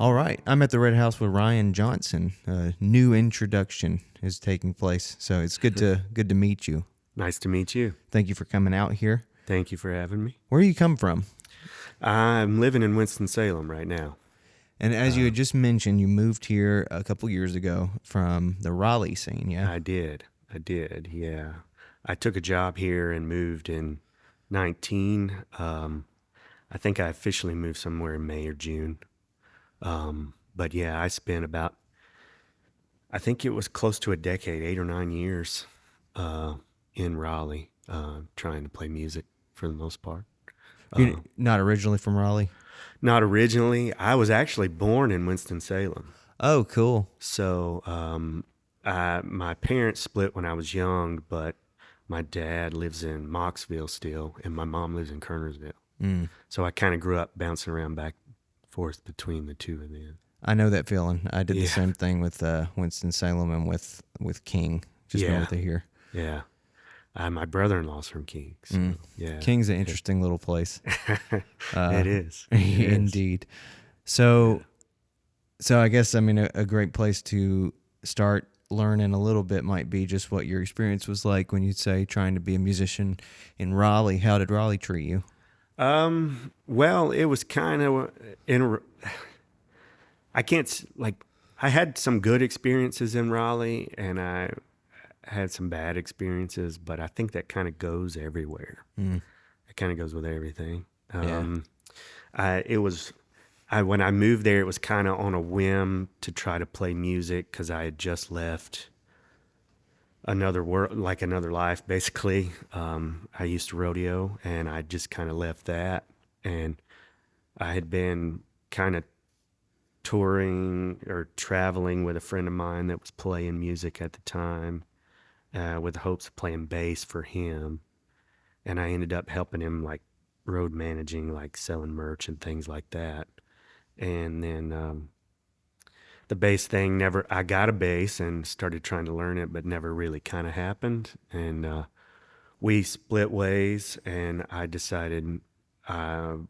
All right. I'm at the Red House with Ryan Johnson. A new introduction is taking place, so it's good to meet you. Nice to meet you. Thank you for coming out here. Thank you for having me. Where do you come from? I'm living in Winston-Salem right now. And as you had just mentioned, you moved here a couple years ago from the Raleigh scene, yeah? I did, yeah. I took a job here and moved in 19. I think I officially moved somewhere in May or June. But yeah, I spent about, I think it was close to a decade, 8 or 9 years in Raleigh trying to play music for the most part. You're not originally from Raleigh? Not originally. I was actually born in Winston-Salem. Oh, cool. So my parents split when I was young, but my dad lives in Moxville still, and my mom lives in Kernersville. So I kind of grew up bouncing around back and forth between the two of them. I know that feeling. I did the same thing with Winston-Salem and with King, just north of here. Yeah. My brother-in-law's from King. So, yeah. King's an interesting little place. It is. Indeed. So I guess, I mean, a great place to start learning a little bit might be just what your experience was like when you'd say trying to be a musician in Raleigh. How did Raleigh treat you? Well, it was kind of I had some good experiences in Raleigh, and I had some bad experiences, but I think that kind of goes everywhere. It kind of goes with everything. When I moved there, it was kind of on a whim to try to play music because I had just left another world, like another life, basically. I used to rodeo, and I just kind of left that, and I had been kind of touring or traveling with a friend of mine that was playing music at the time, with the hopes of playing bass for him, and I ended up helping him, like road managing, like selling merch and things like that. And then the bass thing I got a bass and started trying to learn it, but never really kind of happened. And we split ways, and I decided I'm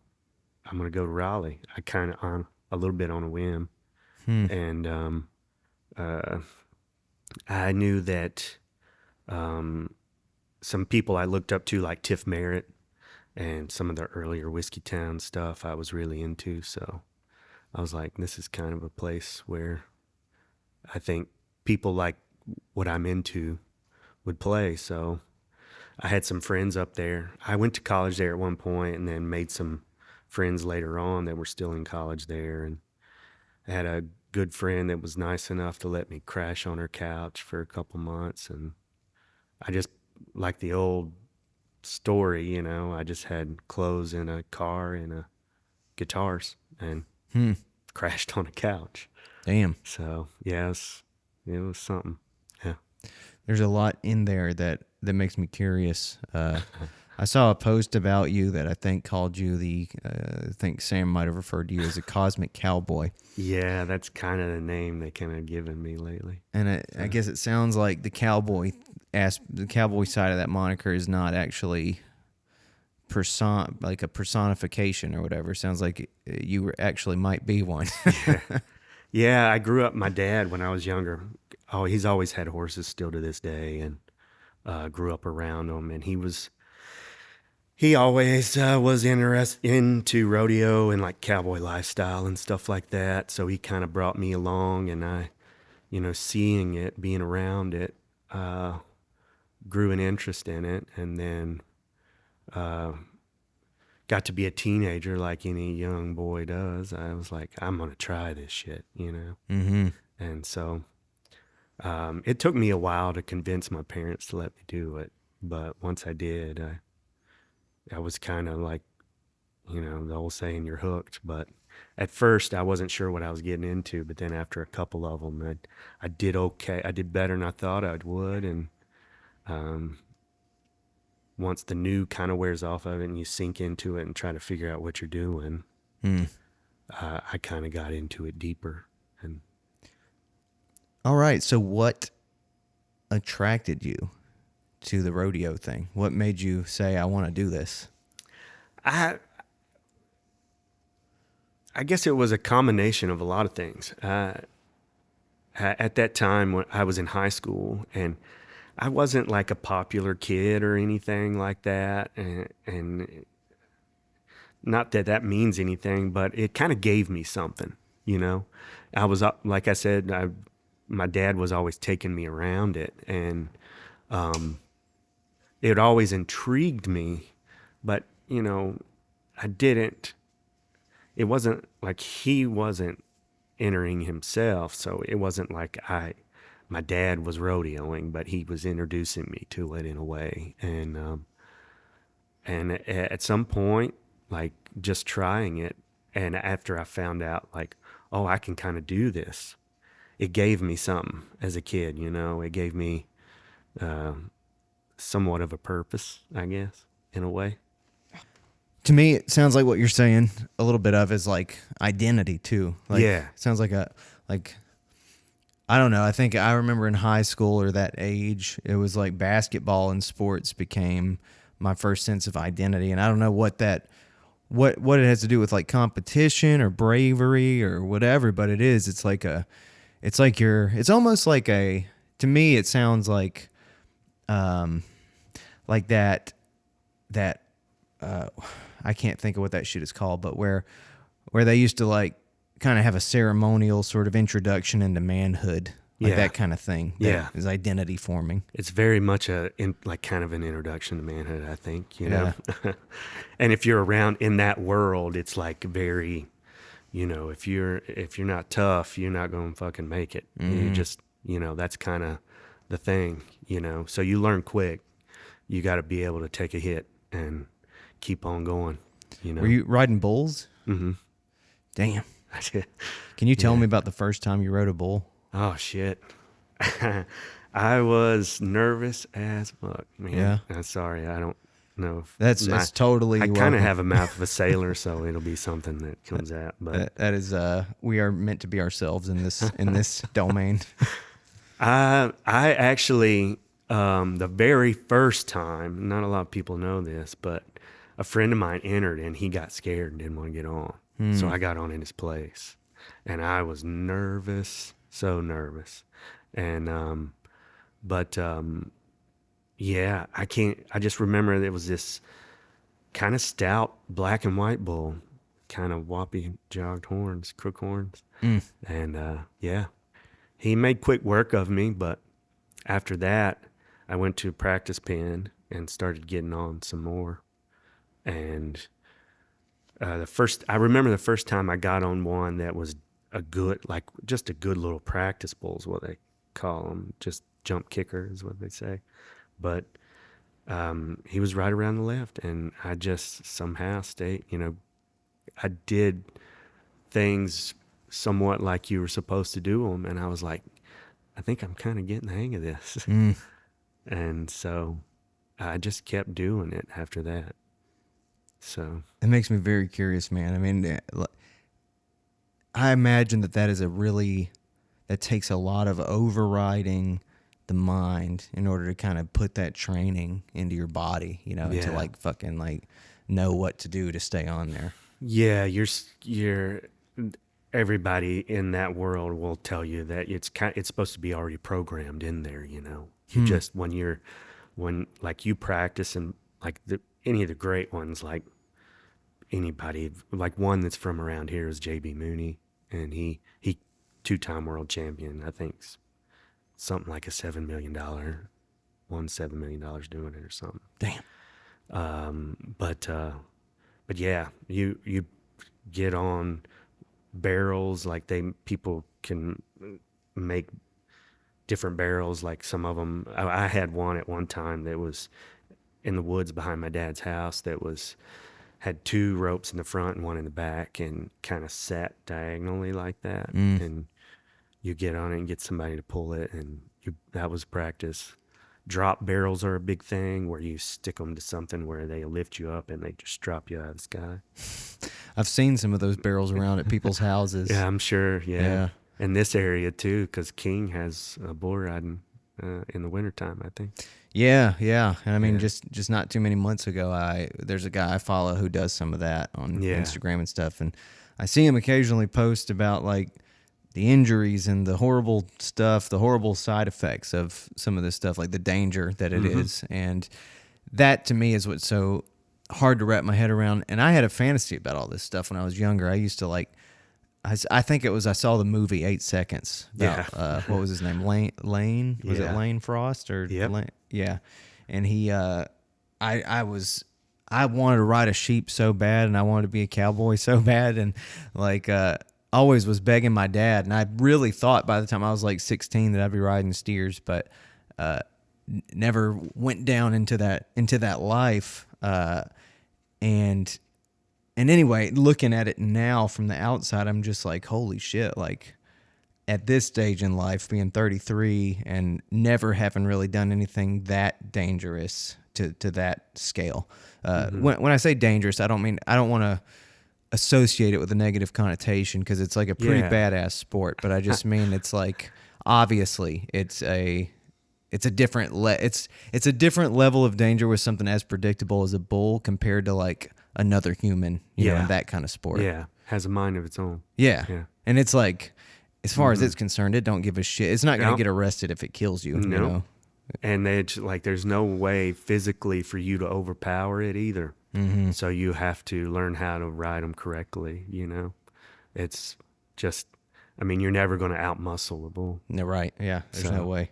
going to go to Raleigh. I kind of on a little bit on a whim. And I knew that some people I looked up to, like Tiff Merritt and some of the earlier Whiskey Town stuff I was really into. So I was like, this is kind of a place where I think people like what I'm into would play. So I had some friends up there. I went to college there at one point, and then made some friends later on that were still in college there. And I had a good friend that was nice enough to let me crash on her couch for a couple months. And I just, like the old story, I just had clothes in a car and guitars, and crashed on a couch. Damn. So, yes, it was something. Yeah. There's a lot in there that makes me curious. I saw a post about you that I think called you I think Sam might have referred to you as a cosmic cowboy. Yeah, that's kind of the name they kind of given me lately. And I guess it sounds like the cowboy side of that moniker is not actually like a personification or whatever. It sounds like you actually might be one. Yeah, I grew up, my dad, when I was younger, he's always had horses still to this day, and grew up around them. And he always was into rodeo and like cowboy lifestyle and stuff like that. So he kind of brought me along, and I, seeing it, being around it, grew an interest in it. And then got to be a teenager like any young boy does. I was like, I'm going to try this shit, Mm-hmm. And so it took me a while to convince my parents to let me do it. But once I did, I was kind of like, the old saying, you're hooked. But at first, I wasn't sure what I was getting into. But then after a couple of them, I did okay. I did better than I thought I would. And once the new kind of wears off of it and you sink into it and try to figure out what you're doing, I kind of got into it deeper. And all right. So what attracted you to the rodeo thing? What made you say, I want to do this? I I guess it was a combination of a lot of things. At that time when I was in high school, and I wasn't like a popular kid or anything like that, and not that that means anything, but it kind of gave me something, you know. I was like I said, my dad was always taking me around it, and it always intrigued me, but you know, I didn't. It wasn't like he wasn't entering himself, so it wasn't like my dad was rodeoing, but he was introducing me to it in a way, and at some point, like just trying it, and after I found out, like, oh, I can kind of do this, it gave me something as a kid, you know. It gave me somewhat of a purpose, I guess, in a way. To me, it sounds like what you're saying a little bit of is like identity too. Like, Yeah. it sounds like I don't know. I think I remember in high school or that age, it was like basketball and sports became my first sense of identity. And I don't know what what it has to do with like competition or bravery or whatever, but it is. It's almost like to me, it sounds like that, I can't think of what that shit is called, but where they used to like kind of have a ceremonial sort of introduction into manhood, like that kind of thing. That is identity forming. It's very much like kind of an introduction to manhood, I think, you know. And if you're around in that world, it's like very, you know, if you're not tough, you're not going to fucking make it. You just, you know, that's kind of the thing, you know. So you learn quick. You got to be able to take a hit and keep on going, you know. Were you riding bulls? Mm-hmm. Damn. Can you tell me about the first time you rode a bull? Oh, shit. I was nervous as fuck, man. Yeah. I'm sorry. I don't know if that's totally I kind of have a mouth of a sailor, so it'll be something that comes out. But that is we are meant to be ourselves in this domain. I actually the very first time, not a lot of people know this, but a friend of mine entered and he got scared and didn't want to get on. So I got on in his place, and I was nervous, so nervous. And yeah, I just remember there was this kind of stout black and white bull, kind of whoppy jogged horns, crook horns. And yeah, he made quick work of me, but after that, I went to a practice pen and started getting on some more. And I remember the first time I got on one that was just a good little practice bull is what they call them, just jump kicker is what they say. But he was right around the left, and I just somehow stayed, you know, I did things somewhat like you were supposed to do them, and I was like, I think I'm kind of getting the hang of this. And so I just kept doing it after that. So it makes me very curious, man. I mean, I imagine that is that takes a lot of overriding the mind in order to kind of put that training into your body, you know, to like fucking like know what to do to stay on there. Yeah, you're everybody in that world will tell you that it's supposed to be already programmed in there, you know. You just when like you practice, and like any of the great ones, like anybody, like one that's from around here is JB Mooney, and he 2-time world champion. I think something like $7 million, won $7 million doing it or something. Damn. But yeah, you get on barrels, like people can make different barrels. Like some of them, I had one at one time that was in the woods behind my dad's house that had 2 ropes in the front and 1 in the back, and kind of sat diagonally like that. And you get on it and get somebody to pull it, and that was practice. Drop barrels are a big thing, where you stick them to something where they lift you up and they just drop you out of the sky. I've seen some of those barrels around at people's houses. Yeah, I'm sure. Yeah. In this area too, because King has a bull riding in the wintertime, I think. Yeah, yeah. And I mean, Yeah. just not too many months ago, there's a guy I follow who does some of that on Yeah. Instagram and stuff, and I see him occasionally post about like the injuries and the horrible stuff, the horrible side effects of some of this stuff, like the danger that it is, and that to me is what's so hard to wrap my head around. And I had a fantasy about all this stuff when I was younger. I used to like. I think it was I saw the movie 8 Seconds about what was his name, Lane, was it Yeah. Lane Frost or Yep. Lane? Yeah, and he I wanted to ride a sheep so bad, and I wanted to be a cowboy so bad, and like always was begging my dad, and I really thought by the time I was like 16 that I'd be riding steers, but never went down into that life, and anyway, looking at it now from the outside, I'm just like, holy shit, like at this stage in life, being 33 and never having really done anything that dangerous to that scale. When I say dangerous, I don't want to associate it with a negative connotation because it's like a pretty Yeah. badass sport, but I just mean it's like obviously it's a different it's a different level of danger with something as predictable as a bull compared to like another human, you know, in that kind of sport. Yeah. Has a mind of its own. Yeah. Yeah. And it's like, as far as it's concerned, it don't give a shit. It's not going to No. get arrested if it kills you, you No. know? And it's like there's no way physically for you to overpower it either. So you have to learn how to ride them correctly, you know? It's just, I mean, you're never going to outmuscle a bull. No, right. Yeah. There's So- no way.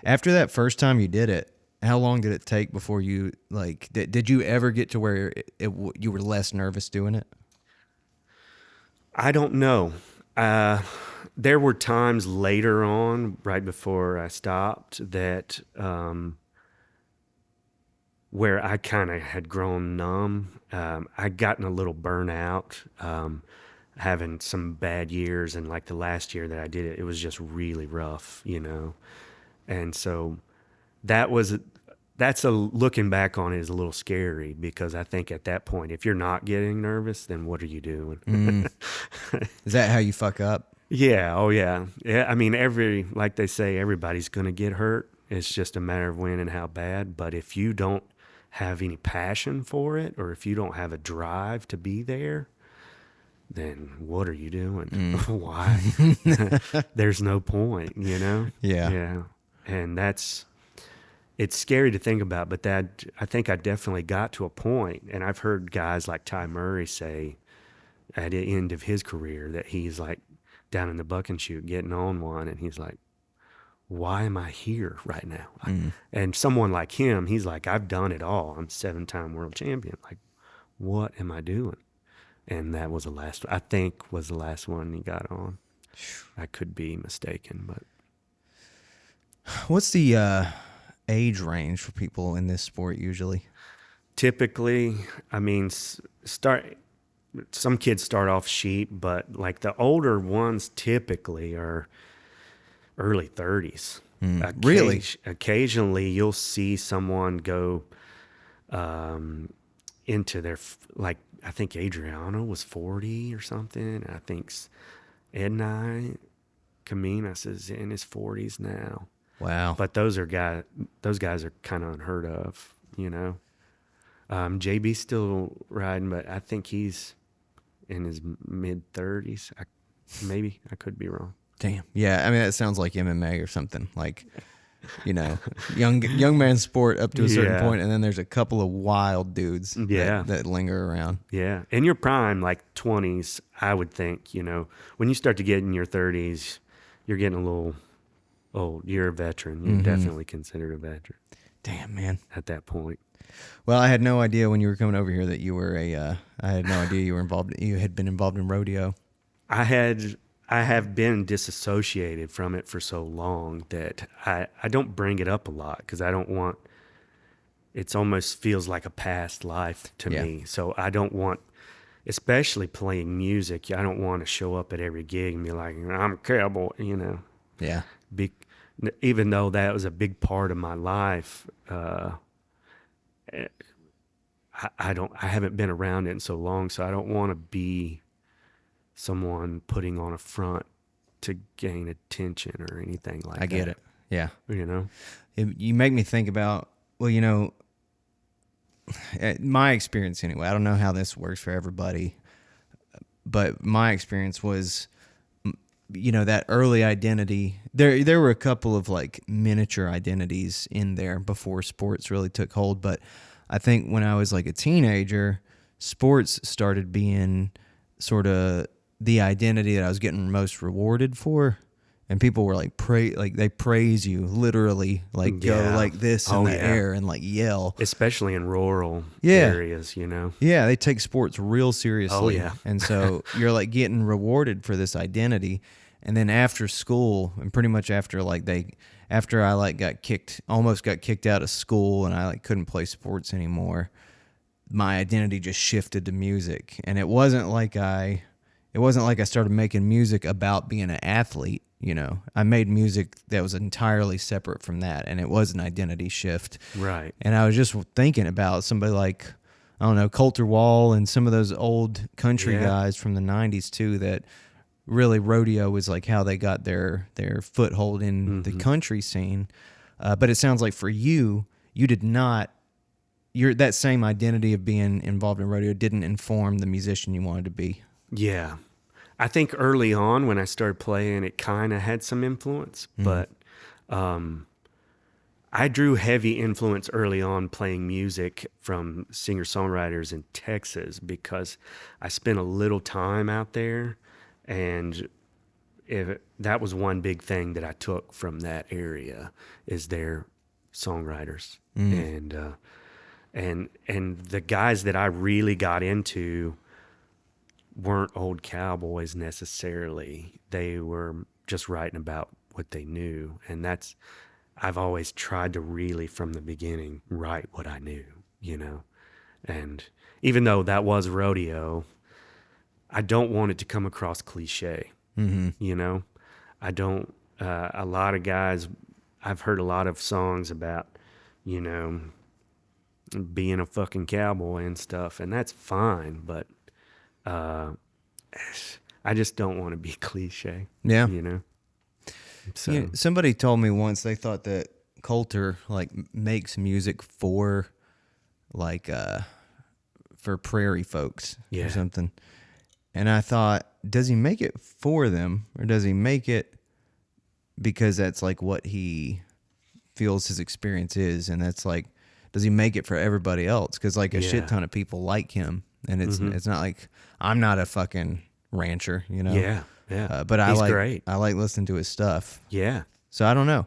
After that first time you did it, how long did it take before you, like, did you ever get to where you were less nervous doing it? I don't know. There were times later on, right before I stopped, that where I kind of had grown numb. I'd gotten a little burnout, having some bad years, and like the last year that I did it, it was just really rough, you know. And so that's looking back on it is a little scary because I think at that point, if you're not getting nervous, then what are you doing? Is that how you fuck up? Yeah. Oh yeah. Yeah. I mean, like they say, everybody's going to get hurt. It's just a matter of when and how bad. But if you don't have any passion for it, or if you don't have a drive to be there, then what are you doing? Why? There's no point, you know? Yeah. Yeah. And it's scary to think about, but I think I definitely got to a point, and I've heard guys like Ty Murray say at the end of his career that he's like down in the buck and shoot getting on one, and he's like, why am I here right now? And someone like him, he's like, I've done it all. I'm 7-time world champion. Like, what am I doing? And that was the last one he got on. I could be mistaken, but What's the age range for people in this sport usually? typically, I mean, some kids start off sheep, but like the older ones typically are early 30s. Really? Occasionally you'll see someone go into their, like, I think Adriano was 40 or something. I think Ednai Caminas is in his 40s now. Wow. But those guys are kind of unheard of, you know. JB's still riding, but I think he's in his mid 30s. Maybe I could be wrong. Damn. Yeah. I mean, that sounds like MMA or something. Like, you know, young man sport up to a certain point, and then there's a couple of wild dudes that linger around. Yeah. In your prime, like 20s, I would think, you know, when you start to get in your 30s, you're getting a little old. You're a veteran. You're definitely considered a veteran. Damn, man. At that point. Well, I had no idea when you were coming over here that you were I had no idea you had been involved in rodeo. I have been disassociated from it for so long that I don't bring it up a lot because I don't want, it almost feels like a past life to me. So I don't want, especially playing music, I don't want to show up at every gig and be like, I'm a cowboy, you know. Yeah. Even though that was a big part of my life, I haven't been around it in so long, so I don't want to be someone putting on a front to gain attention or anything like that. I get it. Yeah. you know? You make me think about, well, you know, my experience anyway. I don't know how this works for everybody, but my experience was, you know, that early identity. There were a couple of like miniature identities in there before sports really took hold, but I think when I was like a teenager, sports started being sort of the identity that I was getting most rewarded for. And people were like they praise you literally, like go Yeah. like this in Oh, the yeah. air and like yell. Especially in rural Yeah. areas, you know? Yeah, they take sports real seriously. Oh, yeah. And so you're like getting rewarded for this identity. And then after school, and pretty much after after I like almost got kicked out of school and I like couldn't play sports anymore, my identity just shifted to music. And it wasn't like I started making music about being an athlete. You know, I made music that was entirely separate from that, and it was an identity shift. Right. And I was just thinking about somebody like, I don't know, Coulter Wall and some of those old country guys from the 90s too, that really rodeo was like how they got their foothold in the country scene. But it sounds like for you did not, that same identity of being involved in rodeo didn't inform the musician you wanted to be. Yeah. I think early on when I started playing, it kind of had some influence, but I drew heavy influence early on playing music from singer-songwriters in Texas because I spent a little time out there, and that was one big thing that I took from that area is their songwriters. And the guys that I really got into weren't old cowboys necessarily. They were just writing about what they knew. And I've always tried to really, from the beginning, write what I knew, you know? And even though that was rodeo, I don't want it to come across cliche, you know? I don't, a lot of guys, I've heard a lot of songs about, you know, being a fucking cowboy and stuff, and that's fine, but I just don't want to be cliche. Yeah. You know? So, You know, somebody told me once they thought that Coulter like makes music for like for prairie folks or something. And I thought, does he make it for them or does he make it because that's like what he feels his experience is, and that's like, does he make it for everybody else? Because like a shit ton of people like him, and it's not like I'm not a fucking rancher, you know. Yeah. But He's great. I like listening to his stuff. Yeah. So I don't know.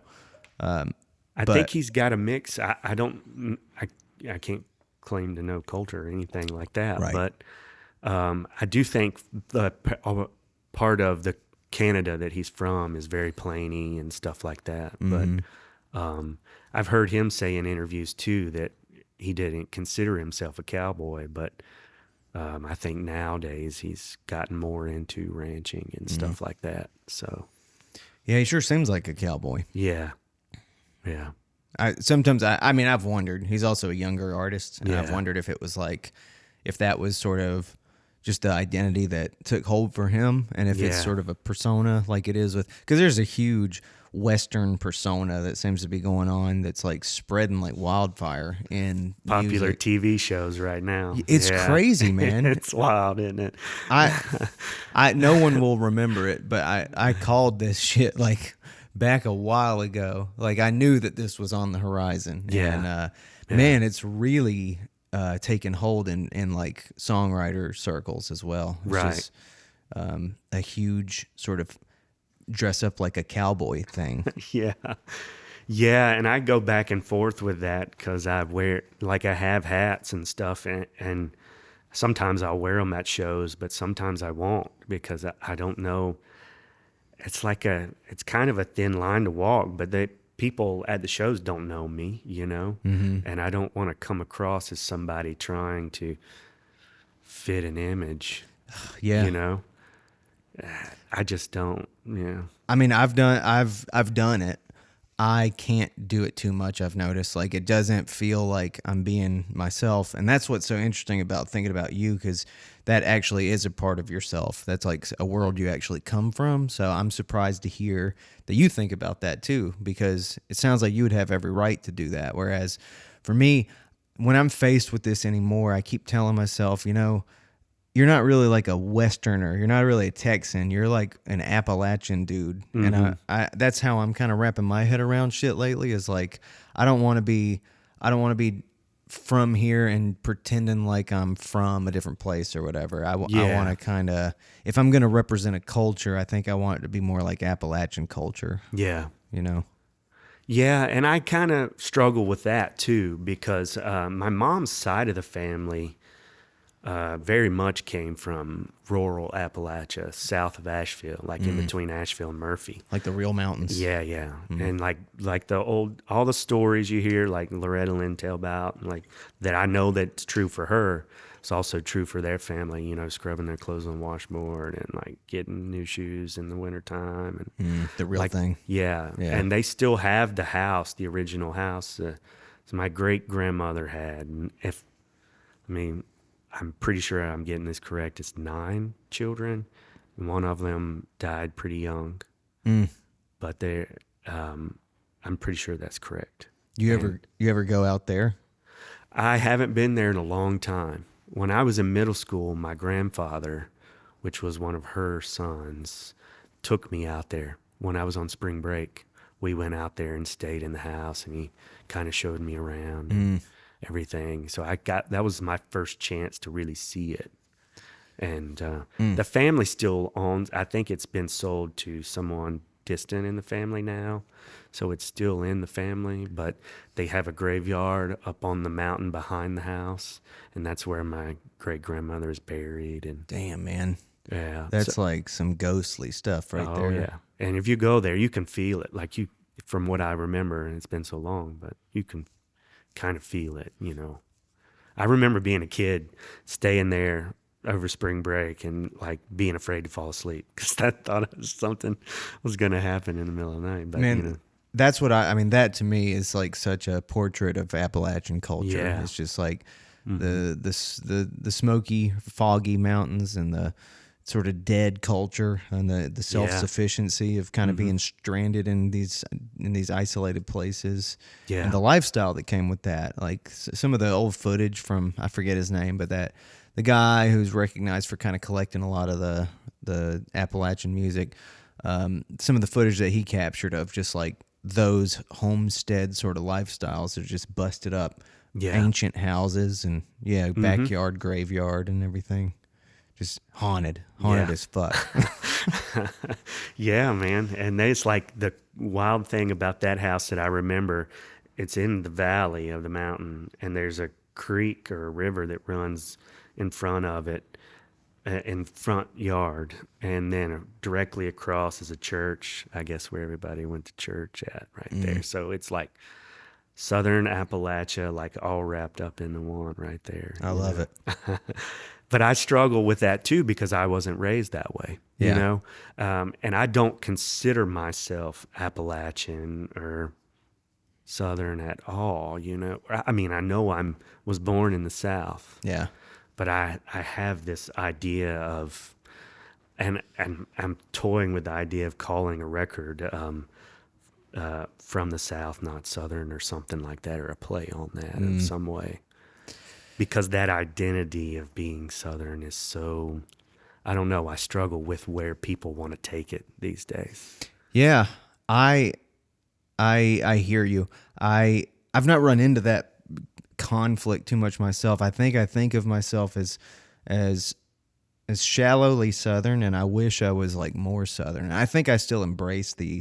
I think he's got a mix. I can't claim to know Coulter or anything like that, Right. but I do think the part of the Canada that he's from is very plainy and stuff like that. But I've heard him say in interviews too that he didn't consider himself a cowboy, but I think nowadays he's gotten more into ranching and stuff like that. So Yeah, he sure seems like a cowboy. yeah. I've wondered. He's also a younger artist, and I've Yeah. wondered if it was like, if that was sort of just the identity that took hold for him, and if it's Yeah. sort of a persona like it is with, because there's a huge Western persona that seems to be going on that's like spreading like wildfire in Popular music. TV shows right now. It's crazy, man. It's wild, isn't it? No one will remember it, but I called this shit like back a while ago. Like I knew that this was on the horizon. Yeah. And man, it's really taken hold in like songwriter circles as well. It's Right. just, a huge sort of dress up like a cowboy thing. Yeah, and I go back and forth with that because I have hats and stuff, and sometimes I'll wear them at shows, but sometimes I won't because I don't know. It's kind of a thin line to walk, but people at the shows don't know me, you know, and I don't want to come across as somebody trying to fit an image, Yeah. you know. I just don't, yeah. I mean, I've done it. I can't do it too much. I've noticed like it doesn't feel like I'm being myself, and that's what's so interesting about thinking about you, because that actually is a part of yourself. That's like a world you actually come from. So I'm surprised to hear that you think about that too, because it sounds like you would have every right to do that. Whereas for me, when I'm faced with this anymore, I keep telling myself, you're not really like a Westerner. You're not really a Texan. You're like an Appalachian dude. And I that's how I'm kind of wrapping my head around shit lately, is like, I don't want to be from here and pretending like I'm from a different place or whatever. I want to kind of, if I'm going to represent a culture, I think I want it to be more like Appalachian culture, Yeah. you know? Yeah, and I kind of struggle with that too, because my mom's side of the family very much came from rural Appalachia, south of Asheville, like in between Asheville and Murphy. Like the real mountains. Yeah, yeah. And like all the stories you hear, like Loretta Lynn tell about, and like that I know that's true for her. It's also true for their family, scrubbing their clothes on the washboard and like getting new shoes in the wintertime. And the real thing. Yeah. And they still have the house, the original house. So my great grandmother had. And I'm pretty sure I'm getting this correct. It's 9 children, and one of them died pretty young. But I'm pretty sure that's correct. You ever go out there? I haven't been there in a long time. When I was in middle school, my grandfather, which was one of her sons, took me out there. When I was on spring break, we went out there and stayed in the house, and he kind of showed me around and everything. So that was my first chance to really see it. And the family still owns, I think it's been sold to someone distant in the family now. So it's still in the family, but they have a graveyard up on the mountain behind the house. And that's where my great grandmother is buried. And Damn, man. yeah, That's like some ghostly stuff right there. yeah. And if you go there, you can feel it. Like from what I remember, and it's been so long, but you can kind of feel it, I remember being a kid, staying there over spring break and like being afraid to fall asleep because I thought something was going to happen in the middle of the night. But Man, that's what I mean, that to me is like such a portrait of Appalachian culture. Yeah. It's just like the smoky, foggy mountains and the sort of dead culture and the self-sufficiency of kind of being stranded in these isolated places. Yeah. And the lifestyle that came with that. Like some of the old footage from, I forget his name, but the guy who's recognized for kind of collecting a lot of the Appalachian music, some of the footage that he captured of just like those homestead sort of lifestyles are just busted up, ancient houses and backyard graveyard and everything. Just haunted as fuck. Yeah, man. And it's like the wild thing about that house that I remember, it's in the valley of the mountain, and there's a creek or a river that runs in front of it, in front yard. And then directly across is a church, I guess where everybody went to church at right there. So it's like Southern Appalachia, like all wrapped up into one right there. I love it. But I struggle with that too because I wasn't raised that way, and I don't consider myself Appalachian or Southern at all, I mean, I know I was born in the South, but I have this idea of, and I'm toying with the idea of calling a record from the South, not Southern or something like that, or a play on that in some way. Because that identity of being Southern is so, I don't know, I struggle with where people want to take it these days. Yeah, I hear you. I've not run into that conflict too much myself. I think of myself as shallowly Southern, and I wish I was like more Southern. And I think I still embrace the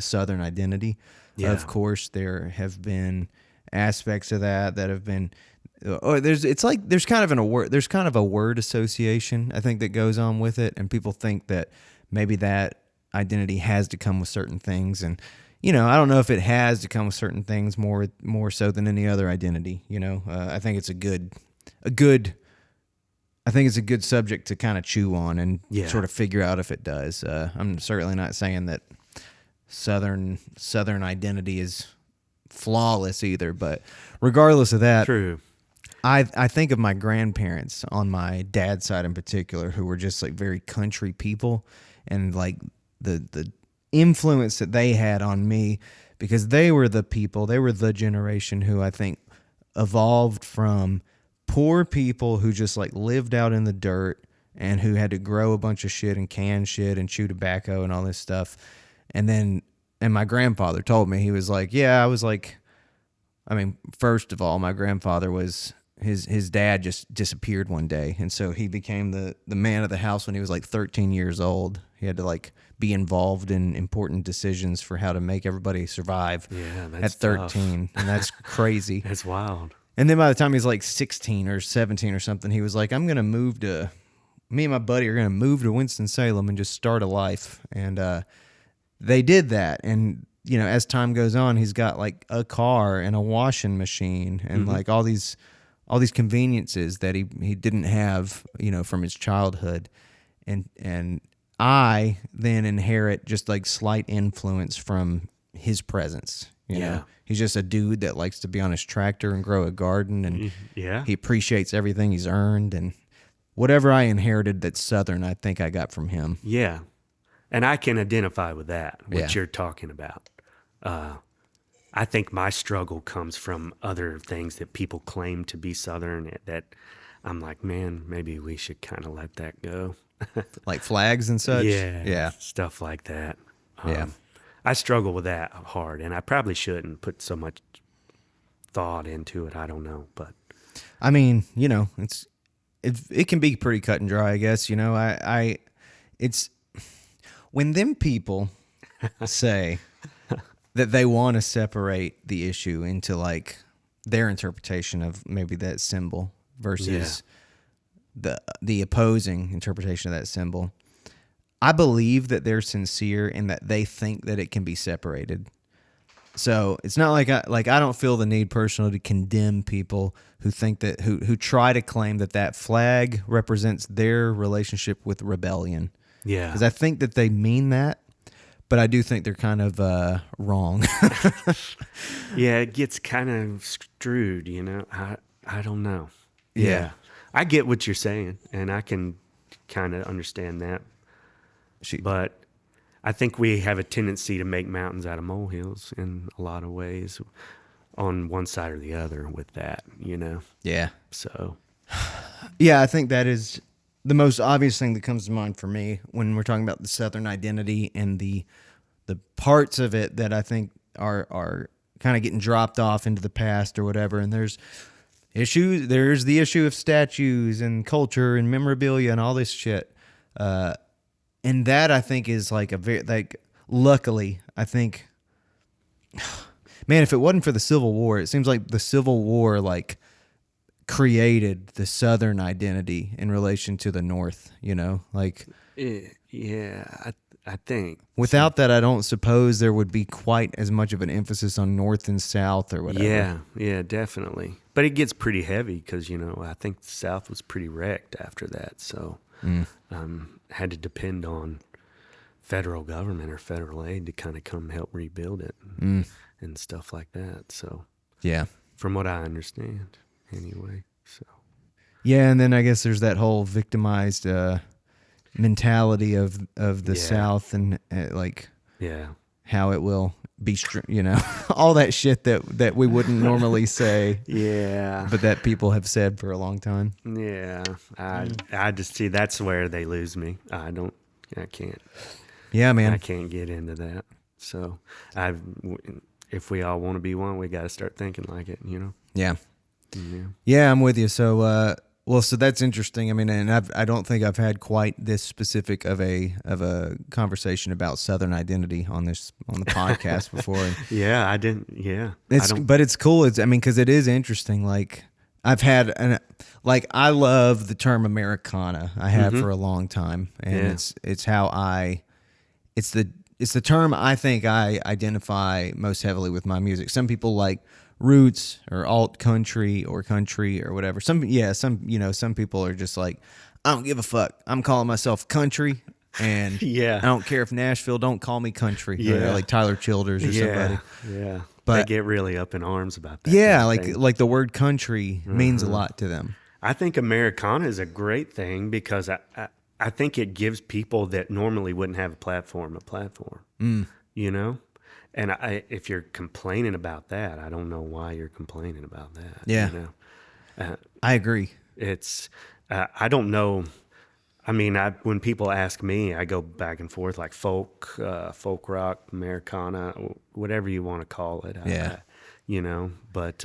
Southern identity. Yeah. Of course, there have been aspects of that have been. There's kind of a word association, I think, that goes on with it, and people think that maybe that identity has to come with certain things, and I don't know if it has to come with certain things more so than any other identity. I think it's a good subject to kind of chew on and sort of figure out if it does. I'm certainly not saying that Southern identity is flawless either. But regardless of that, True. I think of my grandparents on my dad's side in particular, who were just like very country people, and like the influence that they had on me, because they were the generation who I think evolved from poor people who just like lived out in the dirt and who had to grow a bunch of shit and can shit and chew tobacco and all this stuff. And my grandfather told me, he was like, yeah, I was like, I mean, first of all, my grandfather was, his dad just disappeared one day. And so he became the man of the house when he was like 13 years old. He had to like be involved in important decisions for how to make everybody survive that's at 13. tough. And that's crazy. That's wild. And then by the time he's like 16 or 17 or something, he was like, me and my buddy are going to move to Winston-Salem and just start a life. And they did that. And, you know, as time goes on, he's got like a car and a washing machine and like all these conveniences that he didn't have, you know, from his childhood. And I then inherit just like slight influence from his presence. You know, he's just a dude that likes to be on his tractor and grow a garden, and he appreciates everything he's earned, and whatever I inherited that's Southern, I think I got from him. Yeah. And I can identify with that, what you're talking about. I think my struggle comes from other things that people claim to be Southern that I'm like, man, maybe we should kind of let that go. Like flags and such? Yeah. Stuff like that. I struggle with that hard, and I probably shouldn't put so much thought into it. I don't know, but I mean, you know, it can be pretty cut and dry, I guess. You know, it's when them people say that they want to separate the issue into like their interpretation of maybe that symbol versus the opposing interpretation of that symbol. I believe that they're sincere in that they think that it can be separated. So it's not like I don't feel the need personally to condemn people who think that who try to claim that flag represents their relationship with rebellion. Yeah, because I think that they mean that, but I do think they're kind of wrong. Yeah, it gets kind of screwed, you know. I don't know. Yeah, I get what you're saying, and I can kind of understand that. But I think we have a tendency to make mountains out of molehills in a lot of ways, on one side or the other with that, you know. Yeah. So. Yeah, I think that is the most obvious thing that comes to mind for me when we're talking about the Southern identity and the parts of it that I think are kind of getting dropped off into the past or whatever. And there's issues. There's the issue of statues and culture and memorabilia and all this shit. And that I think is like a very, like, luckily, I think, man, if it wasn't for the Civil War, it seems like the Civil War, like, created the Southern identity in relation to the North, you know, like, yeah, I think without that, I don't suppose there would be quite as much of an emphasis on North and South or whatever. Yeah, definitely. But it gets pretty heavy because, you know, I think the South was pretty wrecked after that. So, had to depend on federal government or federal aid to kind of come help rebuild it and stuff like that. So, yeah, from what I understand, anyway. So, yeah, and then I guess there's that whole victimized mentality of the South and like how it will be, you know, all that shit that we wouldn't normally say. Yeah. But that people have said for a long time. Yeah. I just see that's where they lose me. I can't. Yeah, man. I can't get into that. So if we all want to be one, we got to start thinking like it, you know? Yeah. Yeah, I'm with you. So, so that's interesting. I mean, and I don't think I've had quite this specific of a conversation about Southern identity on the podcast before. Yeah, I didn't. Yeah, but it's cool. Because it is interesting. Like I've had I love the term Americana. I have for a long time, and it's the term I think I identify most heavily with my music. Some people like roots or alt country or whatever. Some people are just like, I don't give a fuck. I'm calling myself country. And Yeah. I don't care if Nashville don't call me country, Yeah. or like Tyler Childers or somebody. Yeah. But they get really up in arms about that. yeah, kind of thing. like the word country means a lot to them. I think Americana is a great thing because I think it gives people that normally wouldn't have a platform. You know? And if you're complaining about that, I don't know why you're complaining about that. Yeah. You know? I agree. It's, I don't know. I mean, when people ask me, I go back and forth like folk rock, Americana, whatever you want to call it. Yeah. You know, but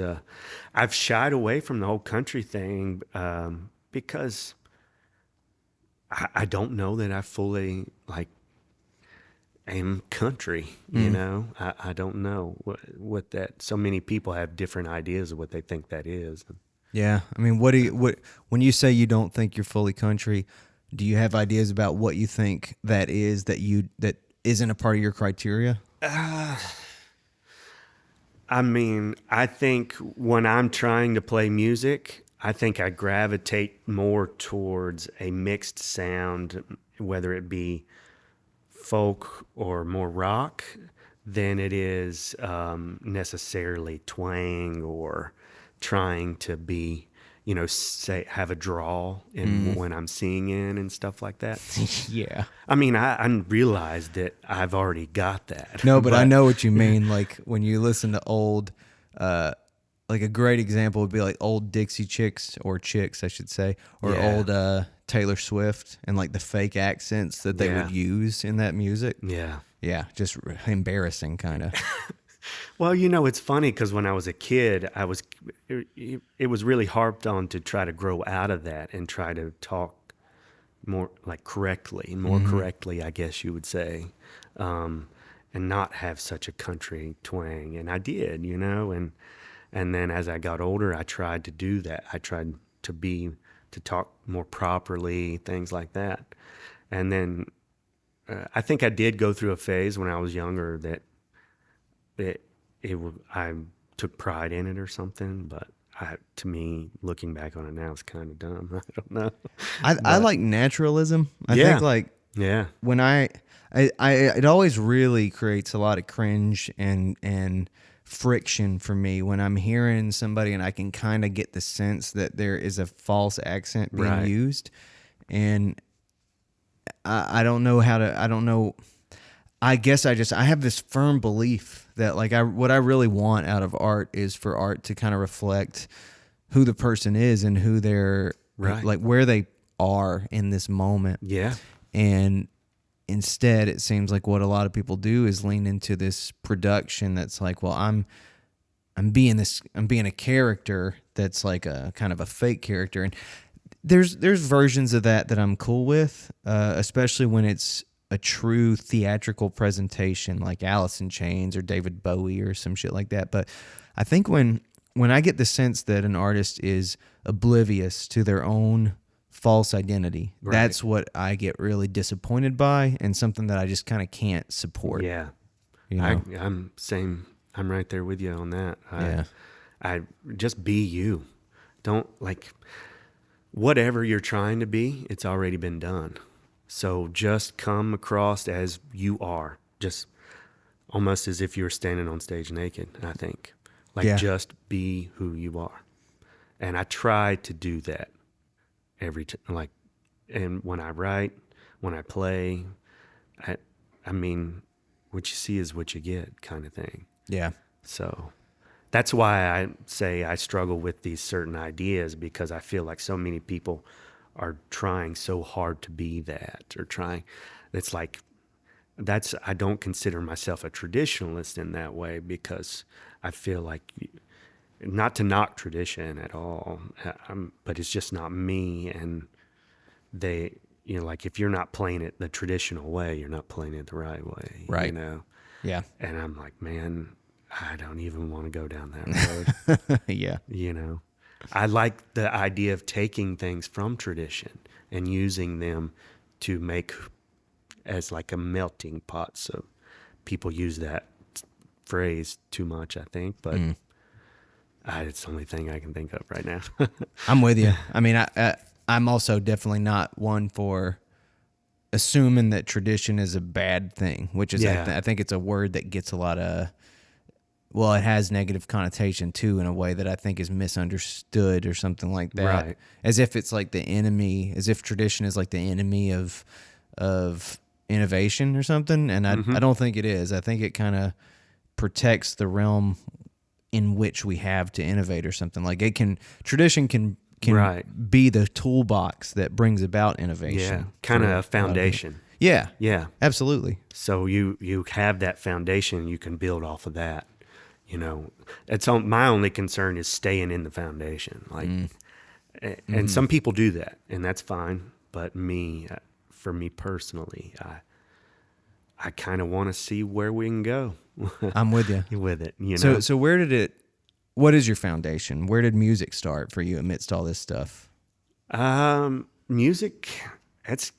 I've shied away from the whole country thing because I don't know that I fully like am country. You know, I don't know what that. So many people have different ideas of what they think that is. Yeah. I mean, when you say you don't think you're fully country, do you have ideas about what you think that is that isn't a part of your criteria? I mean, I think when I'm trying to play music, I think I gravitate more towards a mixed sound, whether it be folk or more rock, than it is necessarily twang or trying to be, you know, say have a drawl in when I'm singing and stuff like that. Yeah. I mean, I realized that I've already got that. No, but I know what you mean. Like when you listen to old, like a great example would be like old Dixie Chicks, or Chicks, I should say, or Yeah. old Taylor Swift, and like the fake accents that they Yeah. would use in that music. Yeah. Yeah, just embarrassing, kind of. Well, you know, it's funny because when I was a kid, it was really harped on to try to grow out of that and try to talk more like correctly, I guess you would say, and not have such a country twang. And I did, you know, and then as I got older, I tried to do that. I tried to talk more properly, things like that. And then I think I did go through a phase when I was younger that I took pride in it or something, but to me, looking back on it now, it's kind of dumb. I don't know. I like naturalism. I Yeah. think like Yeah. when it always really creates a lot of cringe and friction for me when I'm hearing somebody and I can kind of get the sense that there is a false accent being Right. used, and I don't know how to. I don't know. I guess I have this firm belief that like what I really want out of art is for art to kind of reflect who the person is and who they're Right. like where they are in this moment. Yeah. And instead, it seems like what a lot of people do is lean into this production that's like, well, I'm being a character that's like a kind of a fake character, and there's versions of that I'm cool with, especially when it's a true theatrical presentation, like Alice in Chains or David Bowie or some shit like that. But I think when I get the sense that an artist is oblivious to their own false identity, Right. that's what I get really disappointed by, and something that I just kind of can't support. Yeah. You know? I'm same. I'm right there with you on that. Yeah. I just be you. Don't like whatever you're trying to be, it's already been done. So just come across as you are, just almost as if you were standing on stage naked, I think. Like Yeah. just be who you are. And I try to do that every time. Like, and when I write, when I play, I mean, what you see is what you get kind of thing. Yeah. So that's why I say I struggle with these certain ideas, because I feel like so many people are trying so hard to be that, or trying. It's like, I don't consider myself a traditionalist in that way, because I feel like, not to knock tradition at all, but it's just not me. And they, you know, like if you're not playing it the traditional way, you're not playing it the right way. Right. You know? Yeah. And I'm like, man, I don't even want to go down that road. Yeah. You know, I like the idea of taking things from tradition and using them to make as like a melting pot. So people use that phrase too much, I think, but it's the only thing I can think of right now. I'm with you. I mean, I'm also definitely not one for assuming that tradition is a bad thing, which is Yeah. I think it's a word that gets a lot of, well, it has negative connotation too in a way that I think is misunderstood or something like that. Right. As if it's like the enemy, as if tradition is like the enemy of innovation or something. And I don't think it is. I think it kind of protects the realm in which we have to innovate or something. Like tradition can Right. be the toolbox that brings about Yeah. innovation. Kind of for a lot of people. foundation. Yeah, Yeah. absolutely. So you have that foundation, you can build off of that. You know, my only concern is staying in the foundation. Like, and some people do that, and that's fine. But for me personally, I kind of want to see where we can go I'm with you. with it. You know, So what is your foundation? Where did music start for you amidst all this stuff? music. That's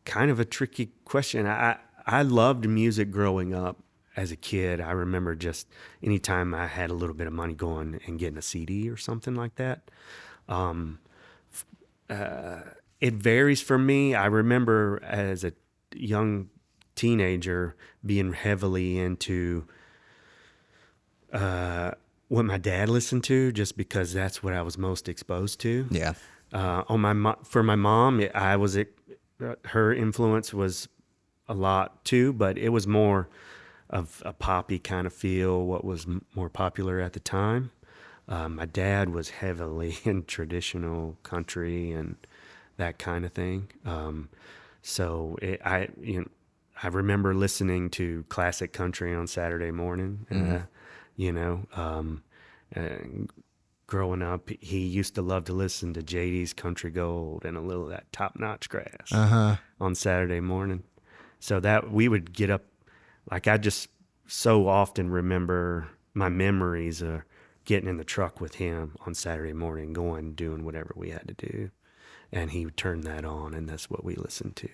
kind of a tricky question. I loved music growing up as a kid. I remember just anytime I had a little bit of money going and getting a CD or something like that. It varies for me. I remember as a young teenager being heavily into what my dad listened to, just because that's what I was most exposed to. Yeah. For my mom, her influence was a lot too, but it was more of a poppy kind of feel, what was more popular at the time. My dad was heavily in traditional country and that kind of thing. I remember listening to classic country on Saturday morning. You know, growing up, he used to love to listen to JD's Country Gold and a little of that Top Notch Grass on Saturday morning. So that we would get up, like I just so often remember my memories of getting in the truck with him on Saturday morning, going, doing whatever we had to do. And he would turn that on, and that's what we listened to.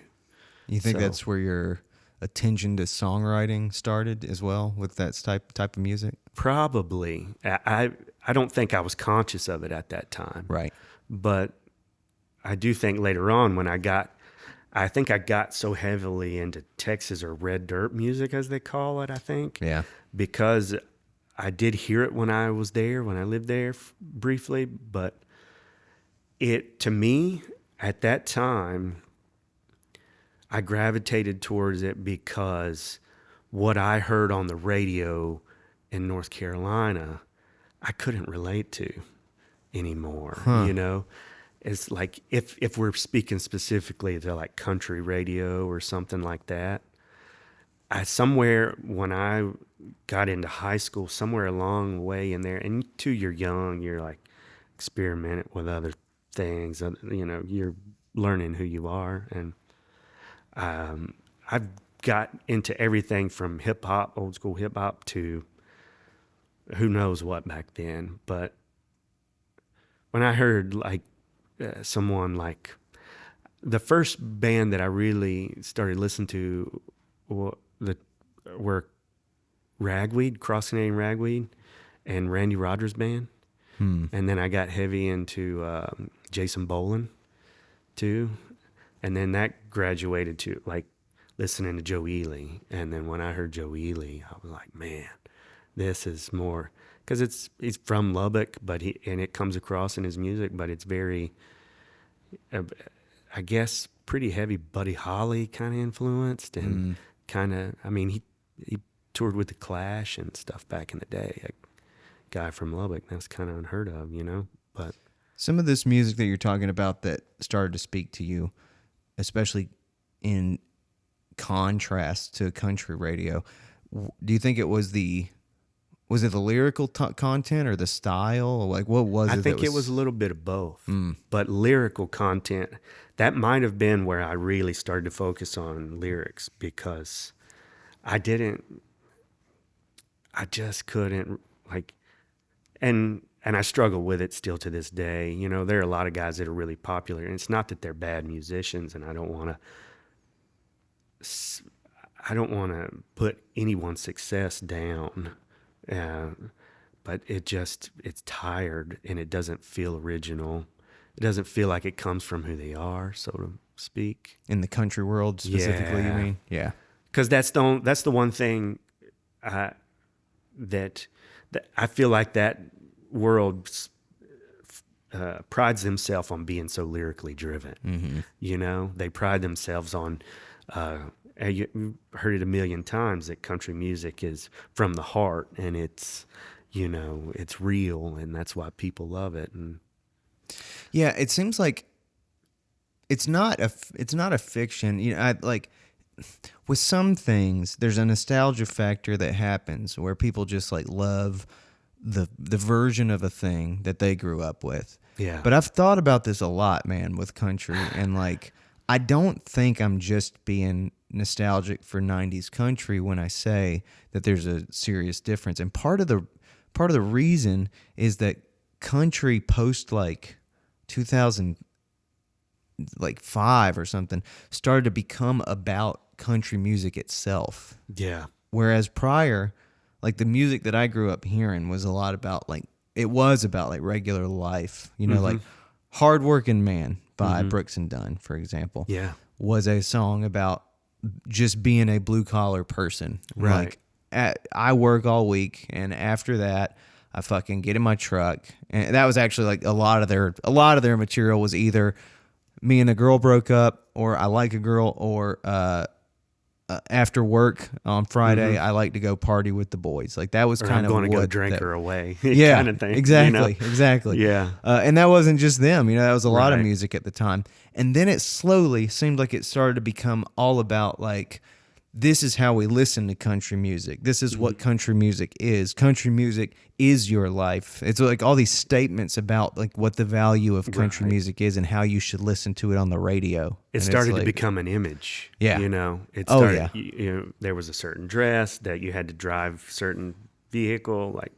You think So- that's where your attention to songwriting started as well, with that type of music? Probably. I don't think I was conscious of it at that time. Right. But I do think later on when I got so heavily into Texas or red dirt music, as they call it, I think. Yeah. Because I did hear it when I was there, when I lived there briefly, but to me, at that time, I gravitated towards it because what I heard on the radio in North Carolina, I couldn't relate to anymore. You know, it's like if we're speaking specifically to like country radio or something like that, somewhere when I got into high school, somewhere along the way in there, and too, you're young, you're like experimenting with other things, you know, you're learning who you are. And I've got into everything from hip hop, old school hip hop, to who knows what back then. But when I heard like someone like the first band that I really started listening to were Ragweed, Cross Canadian Ragweed, and Randy Rogers Band. And then I got heavy into Jason Boland too. And then that graduated to like listening to Joe Ely. And then when I heard Joe Ely, I was like, man, this is more, because he's from Lubbock, and it comes across in his music, but it's very, I guess, pretty heavy Buddy Holly kind of influenced, and kind of, I mean, he toured with the Clash and stuff back in the day. A guy from Lubbock, that's kind of unheard of, you know. But some of this music that you're talking about that started to speak to you, especially in contrast to country radio, do you think it was the lyrical content or the style? Like, what was it? I think it was a little bit of both, but lyrical content, that might have been where I really started to focus on lyrics, because I just couldn't, like, and I struggle with it still to this day. You know, there are a lot of guys that are really popular, and it's not that they're bad musicians, and I don't want to put anyone's success down. But it's tired, and it doesn't feel original. It doesn't feel like it comes from who they are. So speak. In the country world specifically, you Yeah. mean? Yeah. Because that's the one thing that I feel like that world prides themselves on being so lyrically driven. Mm-hmm. You know, they pride themselves on. And you've heard it a million times that country music is from the heart, and it's, you know, it's real, and that's why people love it. And Yeah, it seems like it's not a fiction. You know, I like with some things there's a nostalgia factor that happens where people just like love the version of a thing that they grew up with. yeah, But I've thought about this a lot, man, with country, and like I don't think I'm just being nostalgic for 90s country when I say that there's a serious difference. And part of the reason is that country post like 2005 or something started to become about country music itself. yeah, Whereas prior, like the music that I grew up hearing was a lot about like regular life, you know, like Hardworking Man by Brooks and Dunn, for example, yeah, was a song about just being a blue collar person. Right. Like I work all week, and after that, I fucking get in my truck, and that was actually like a lot of their material was either me and a girl broke up, or I like a girl, or after work on Friday, I like to go party with the boys. Like that was or kind I'm of going to what go drink that, her away, yeah, kind of thing. exactly, You know? exactly. Yeah. And that wasn't just them. You know, that was a lot of Right. music at the time. And then it slowly seemed like it started to become all about like, this is how we listen to country music. This is what country music is. Country music is your life. It's like all these statements about like what the value of country Right. music is and how you should listen to it on the radio. It And started it's to like, become an image. Yeah. You know, it Oh, started, yeah. you know, there was a certain dress that you had to drive certain vehicle. Like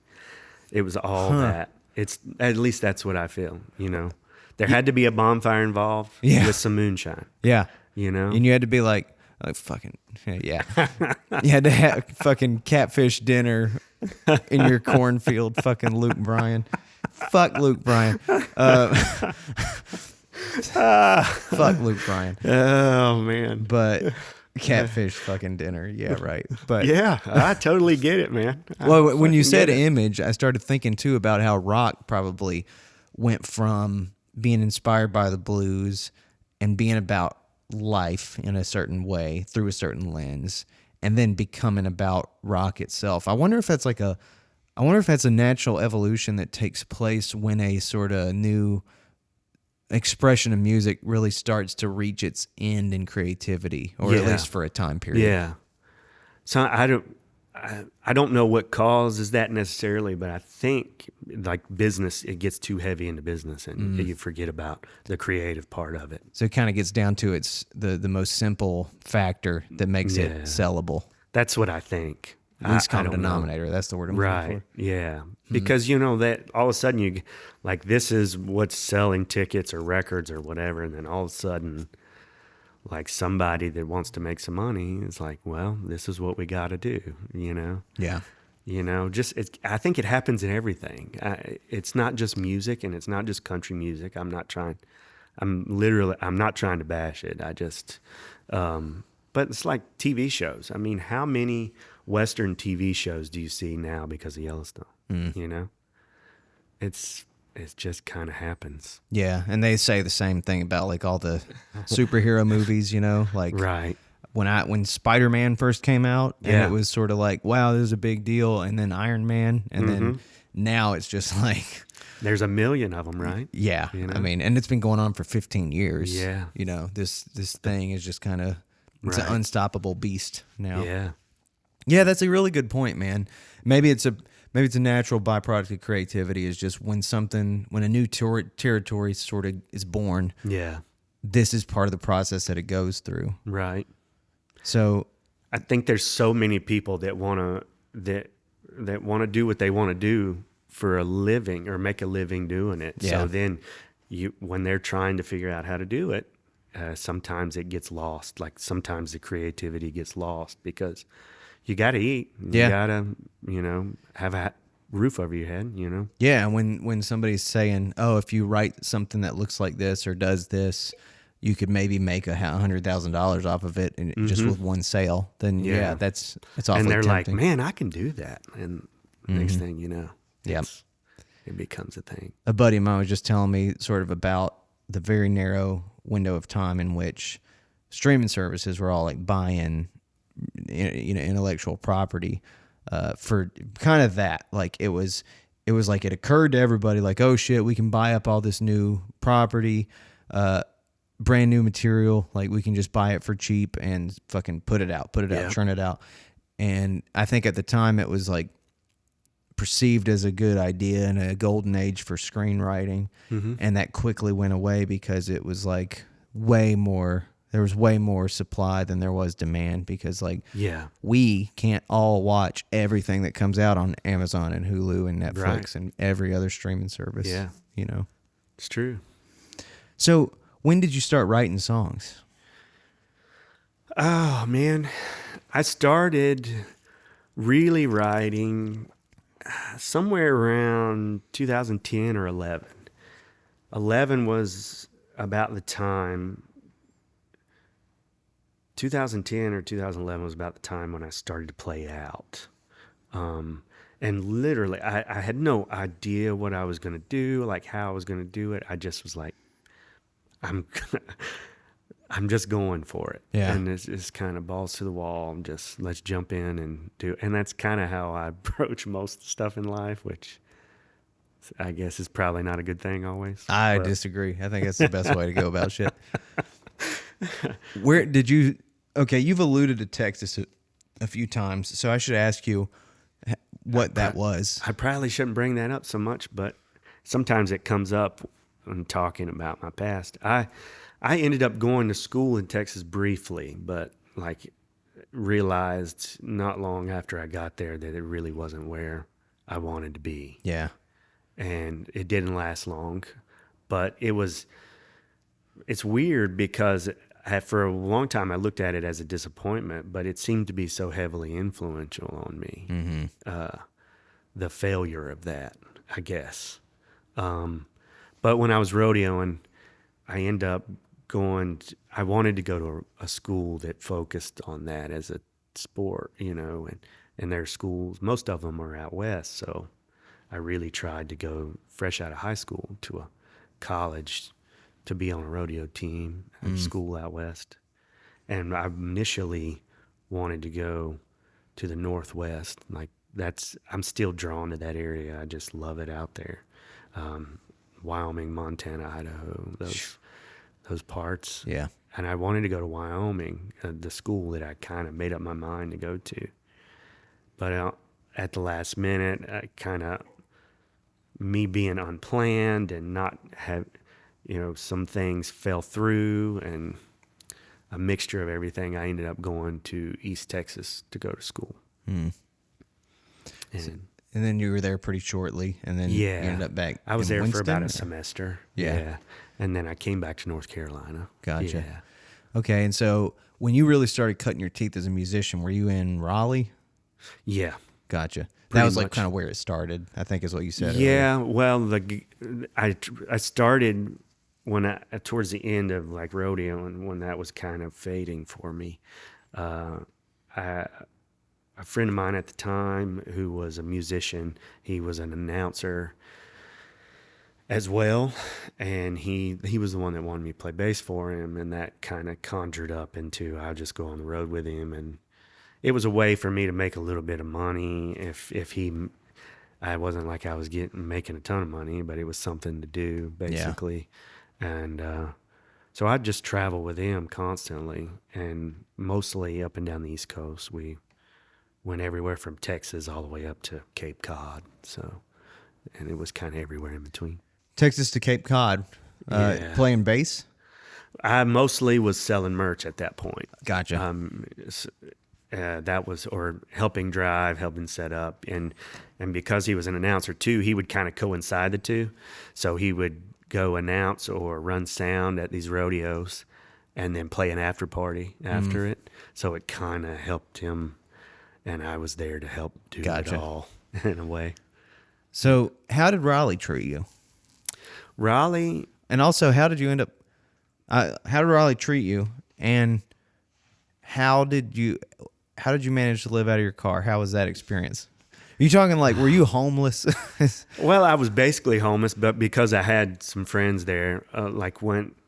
it was all that. It's at least that's what I feel, you know, there had to be a bonfire involved Yeah. with some moonshine, yeah. you know? And you had to be like fucking, yeah. You had to have fucking catfish dinner in your cornfield, fucking Luke Bryan. Fuck Luke Bryan. Fuck Luke Bryan. Oh man. But catfish fucking dinner. Yeah, right. But Yeah, I totally get it, man. well, when you fucking said get it. image, I started thinking too about how rock probably went from being inspired by the blues and being about life in a certain way through a certain lens, and then becoming about rock itself. I wonder if that's a natural evolution that takes place when a sort of new expression of music really starts to reach its end in creativity, or at Yeah. least for a time period. Yeah. So I don't know what causes that necessarily, but I think like business, it gets too heavy into business and you forget about the creative part of it. So it kind of gets down to its the most simple factor that makes Yeah. it sellable. That's what I think. Least I common don't know. denominator. That's the word I'm looking Right. for. Yeah. Because you know that all of a sudden you like this is what's selling tickets or records or whatever, and then all of a sudden like somebody that wants to make some money is like, well, this is what we got to do, you know? Yeah. You know, just I think it happens in everything. It's not just music, and it's not just country music. I'm not trying to bash it. I just but it's like TV shows. I mean, how many Western TV shows do you see now because of Yellowstone? You know, it just kind of happens. Yeah, and they say the same thing about like all the superhero movies, you know, like Right. when Spider-Man first came out, and Yeah. it was sort of like, wow, this is a big deal, and then Iron Man, and then now it's just like, There's a million of them, right? yeah, You know? I mean, and it's been going on for 15 years. Yeah. You know, this thing is just kind of, it's an Right. unstoppable beast now. Yeah. Yeah, that's a really good point, man. Maybe it's a natural byproduct of creativity is just when a new territory sort of is born, Yeah. this is part of the process that it goes through. Right. So, I think there's so many people that want to do what they want to do for a living or make a living doing it. Yeah. So then when they're trying to figure out how to do it, sometimes it gets lost. Like sometimes the creativity gets lost because you got to eat. You got to, have a roof over your head, yeah, when somebody's saying, "Oh, if you write something that looks like this or does this, you could maybe make $100,000 off of it and just with one sale, then yeah, it's awfully and they're tempting. like, man, I can do that. And next thing you know, Yep. it becomes a thing. A buddy of mine was just telling me sort of about the very narrow window of time in which streaming services were all like buying, intellectual property, for kind of that. Like it was like it occurred to everybody like, oh shit, we can buy up all this new property, brand new material. Like we can just buy it for cheap and fucking put it out, churn it out. And I think at the time it was like perceived as a good idea and a golden age for screenwriting. And that quickly went away because it was like there was way more supply than there was demand, because like we can't all watch everything that comes out on Amazon and Hulu and Netflix and every other streaming service. Yeah. It's true. So when did you start writing songs? Oh man, I started really writing somewhere around 2010 or 11. 11 was about the time. 2010 or 2011 was about the time when I started to play out. And literally, I had no idea what I was going to do, like how I was going to do it. I just was like, I'm just going for it. Yeah. And it's kind of balls to the wall. Let's jump in and do it. And that's kind of how I approach most stuff in life, which I guess is probably not a good thing always. I disagree. I think that's the best way to go about shit. Where did you... Okay, you've alluded to Texas a few times, so I should ask you what that was. I probably shouldn't bring that up so much, but sometimes it comes up when talking about my past. I ended up going to school in Texas briefly, but like realized not long after I got there that it really wasn't where I wanted to be. Yeah. And it didn't last long, but it's weird because for a long time I looked at it as a disappointment, but it seemed to be so heavily influential on me. The failure of that, I guess. But when I was rodeoing, I ended up I wanted to go to a school that focused on that as a sport, and their schools, most of them are out west. So I really tried to go fresh out of high school to a college to be on a rodeo team at a school out west. And I initially wanted to go to the Northwest. Like I'm still drawn to that area. I just love it out there. Wyoming, Montana, Idaho, those parts. Yeah. And I wanted to go to Wyoming, the school that I kind of made up my mind to go to. But at the last minute, me being unplanned and not have, some things fell through, and a mixture of everything, I ended up going to East Texas to go to school. And then you were there pretty shortly, and then you ended up back. I was in there Winston, for about a semester. Yeah. And then I came back to North Carolina. Gotcha. Yeah. Okay, and so when you really started cutting your teeth as a musician, were you in Raleigh? Yeah. Gotcha. That was like kind of where it started, I think is what you said. Yeah, earlier. well, I started towards the end of like rodeo, and when that was kind of fading for me. A friend of mine at the time who was a musician, he was an announcer as well, and he was the one that wanted me to play bass for him, and that kind of conjured up into I'll just go on the road with him, and it was a way for me to make a little bit of money. I wasn't like I was making a ton of money, but it was something to do basically. Yeah. And so I'd just travel with him constantly, and mostly up and down the East Coast. We went everywhere from Texas all the way up to Cape Cod. And it was kind of everywhere in between. Texas to Cape Cod, playing bass? I mostly was selling merch at that point. Gotcha. That was, or helping drive, helping set up. And because he was an announcer too, he would kind of coincide the two. So he would go announce or run sound at these rodeos and then play an after party after it. So it kind of helped him, and I was there to help do it all in a way. So how did Raleigh treat you? Raleigh... And also, how did you end up... How did Raleigh treat you? And how did you manage to live out of your car? How was that experience? Are you talking like, were you homeless? Well, I was basically homeless, but because I had some friends there,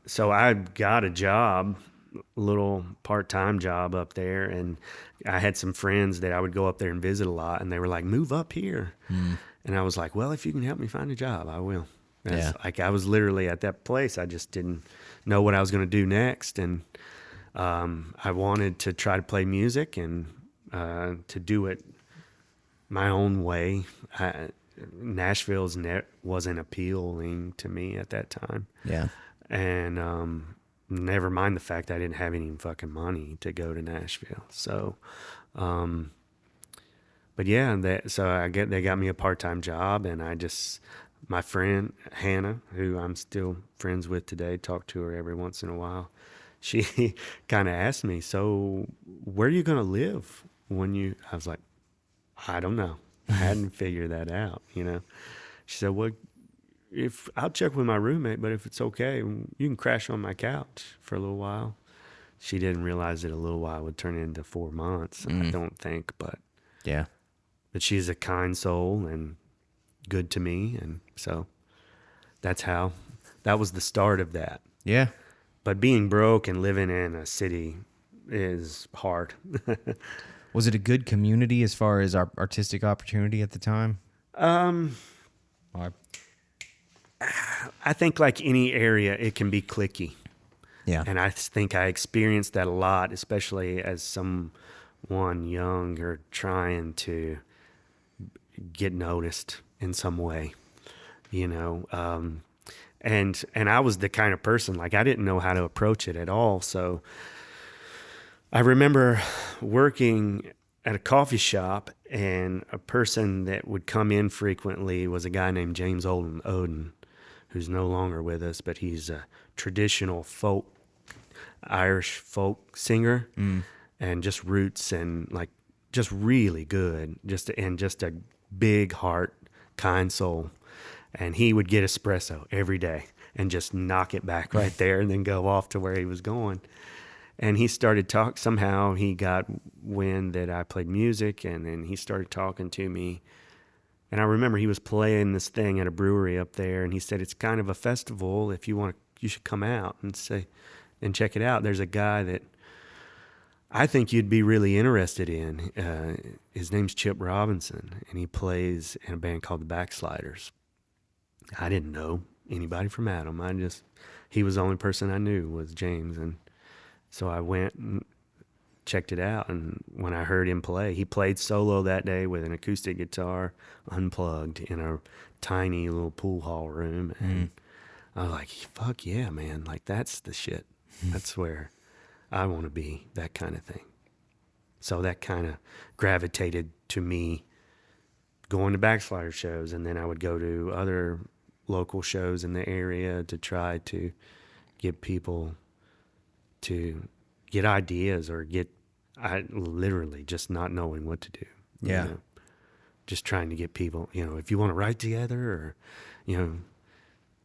so I got a job, a little part-time job up there, and I had some friends that I would go up there and visit a lot, and they were like, "Move up here," and I was like, "Well, if you can help me find a job, I will." Yeah. Like I was literally at that place. I just didn't know what I was going to do next, and I wanted to try to play music and to do it my own way. Nashville's wasn't appealing to me at that time. Yeah. And never mind the fact I didn't have any fucking money to go to Nashville. So, but yeah, they got me a part-time job, and my friend Hannah, who I'm still friends with today, talk to her every once in a while. She kind of asked me, "So, where are you gonna live when you?" I was like, "I don't know. I hadn't figured that out, you know." She said, "Well, if I'll check with my roommate, but if it's okay, you can crash on my couch for a little while." She didn't realize that a little while would turn into 4 months. I don't think, but Yeah. she's a kind soul and good to me, and so that was the start of that. Yeah. But being broke and living in a city is hard. Was it a good community as far as our artistic opportunity at the time? Or- I think like any area, it can be cliquey. yeah. And I think I experienced that a lot, especially as someone young or trying to get noticed in some way, you know. And I was the kind of person, like, I didn't know how to approach it at all. So I remember working at a coffee shop, and a person that would come in frequently was a guy named Jason Aldean, who's no longer with us, but he's a traditional Irish folk singer, and just roots, and like just really good, just a big heart, kind soul. And he would get espresso every day and just knock it back right there and then go off to where he was going. And he started somehow he got wind that I played music, and then he started talking to me. And I remember he was playing this thing at a brewery up there, and he said, "It's kind of a festival. If you want, you should come out and check it out. There's a guy that I think you'd be really interested in. His name's Chip Robinson, and he plays in a band called the Backsliders." I didn't know anybody from Adam. He was the only person I knew was James. And so I went and checked it out. And when I heard him play, he played solo that day with an acoustic guitar, unplugged, in a tiny little pool hall room. And I was like, fuck yeah, man. Like, that's the shit. That's where I want to be, that kind of thing. So that kind of gravitated to me going to Backslider shows, and then I would go to other local shows in the area to try to get people to get ideas, or I literally just not knowing what to do. Yeah. You know? Just trying to get people, if you want to write together, or, can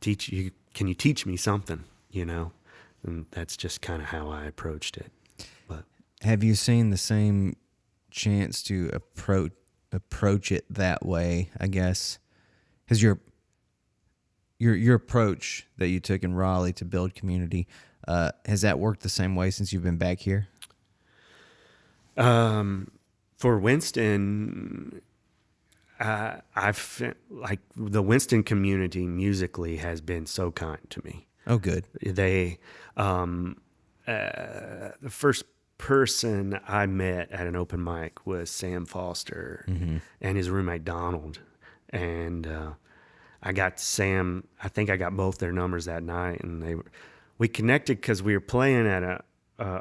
you teach me something, And that's just kind of how I approached it. But have you seen the same chance to approach it that way, I guess? Because your approach that you took in Raleigh to build community, has that worked the same way since you've been back here? For Winston, I've like the Winston community musically has been so kind to me. Oh, good. They, the first person I met at an open mic was Sam Foster and his roommate Donald, and I got Sam. I think I got both their numbers that night, and we connected because we were playing at a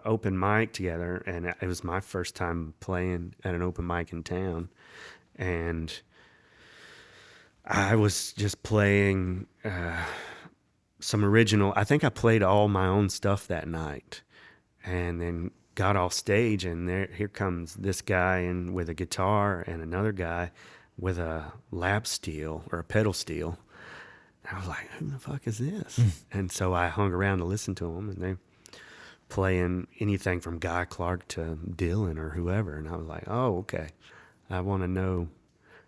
open mic together, and it was my first time playing at an open mic in town, and I was just playing some original. I think I played all my own stuff that night, and then got off stage, and here comes this guy and with a guitar, and another guy with a lap steel or a pedal steel. I was like, who the fuck is this? And so I hung around to listen to them, and they playing anything from Guy Clark to Dylan or whoever. And I was like, oh, okay. I want to know,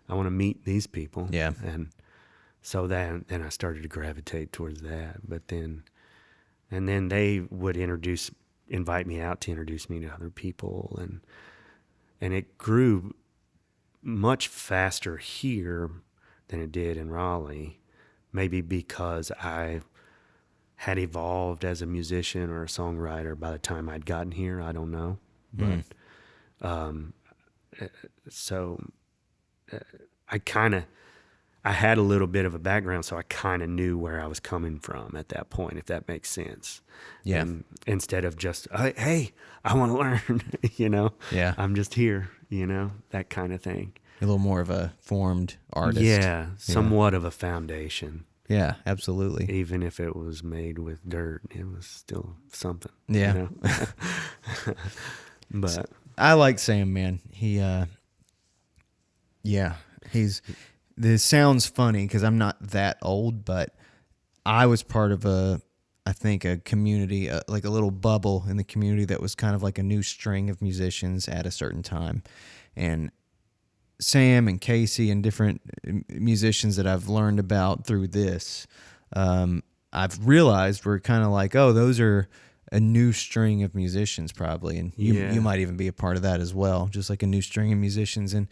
I want to meet these people. Yeah. And so then I started to gravitate towards that. But then, and then they would invite me out to introduce me to other people. And it grew much faster here than it did in Raleigh. Maybe because I had evolved as a musician or a songwriter by the time I'd gotten here. I don't know. But so I had a little bit of a background, so I kind of knew where I was coming from at that point, if that makes sense. Yeah. And instead of just, hey, I want to learn, Yeah. I'm just here, that kind of thing. A little more of a formed artist. Yeah, somewhat of a foundation. Yeah, absolutely. Even if it was made with dirt, it was still something. Yeah. But I like Sam, man. This sounds funny because I'm not that old, but I was part of a community, like a little bubble in the community that was kind of like a new string of musicians at a certain time. And Sam and Casey and different musicians that I've learned about through this, I've realized we're kind of like, oh, those are a new string of musicians probably. And you might even be a part of that as well, just like a new string of musicians. And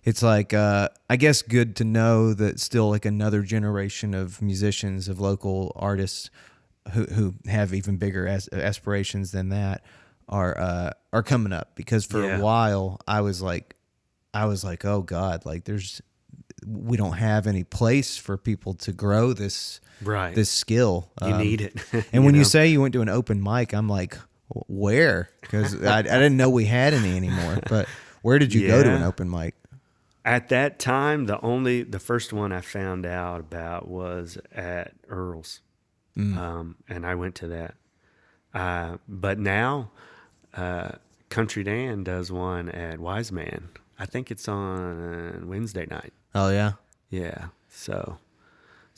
it's like, I guess good to know that still like another generation of musicians, of local artists who have even bigger aspirations than that are coming up. Because for a while I was like, oh God, like we don't have any place for people to grow this skill. You need it. And when you say you went to an open mic, I'm like, where? Because I didn't know we had any anymore. But where did you go to an open mic? At that time, the first one I found out about was at Earl's. And I went to that. But now, Country Dan does one at Wise Man. I think it's on Wednesday night. Oh yeah, yeah. So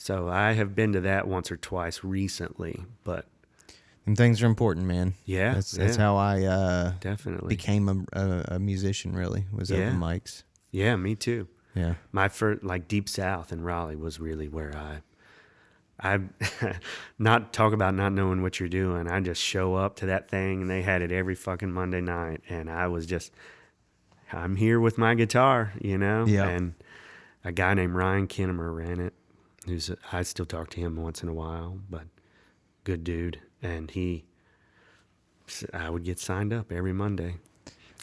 I have been to that once or twice recently, but and things are important, man. Yeah, that's how I definitely became a musician. Really, was open mics. Yeah, me too. Yeah, my first Deep South in Raleigh was really where I not talk about not knowing what you're doing. I just show up to that thing, and they had it every fucking Monday night, and I was just. I'm here with my guitar, Yeah. And a guy named Ryan Kinnemer ran it. I still talk to him once in a while, but good dude. And I would get signed up every Monday.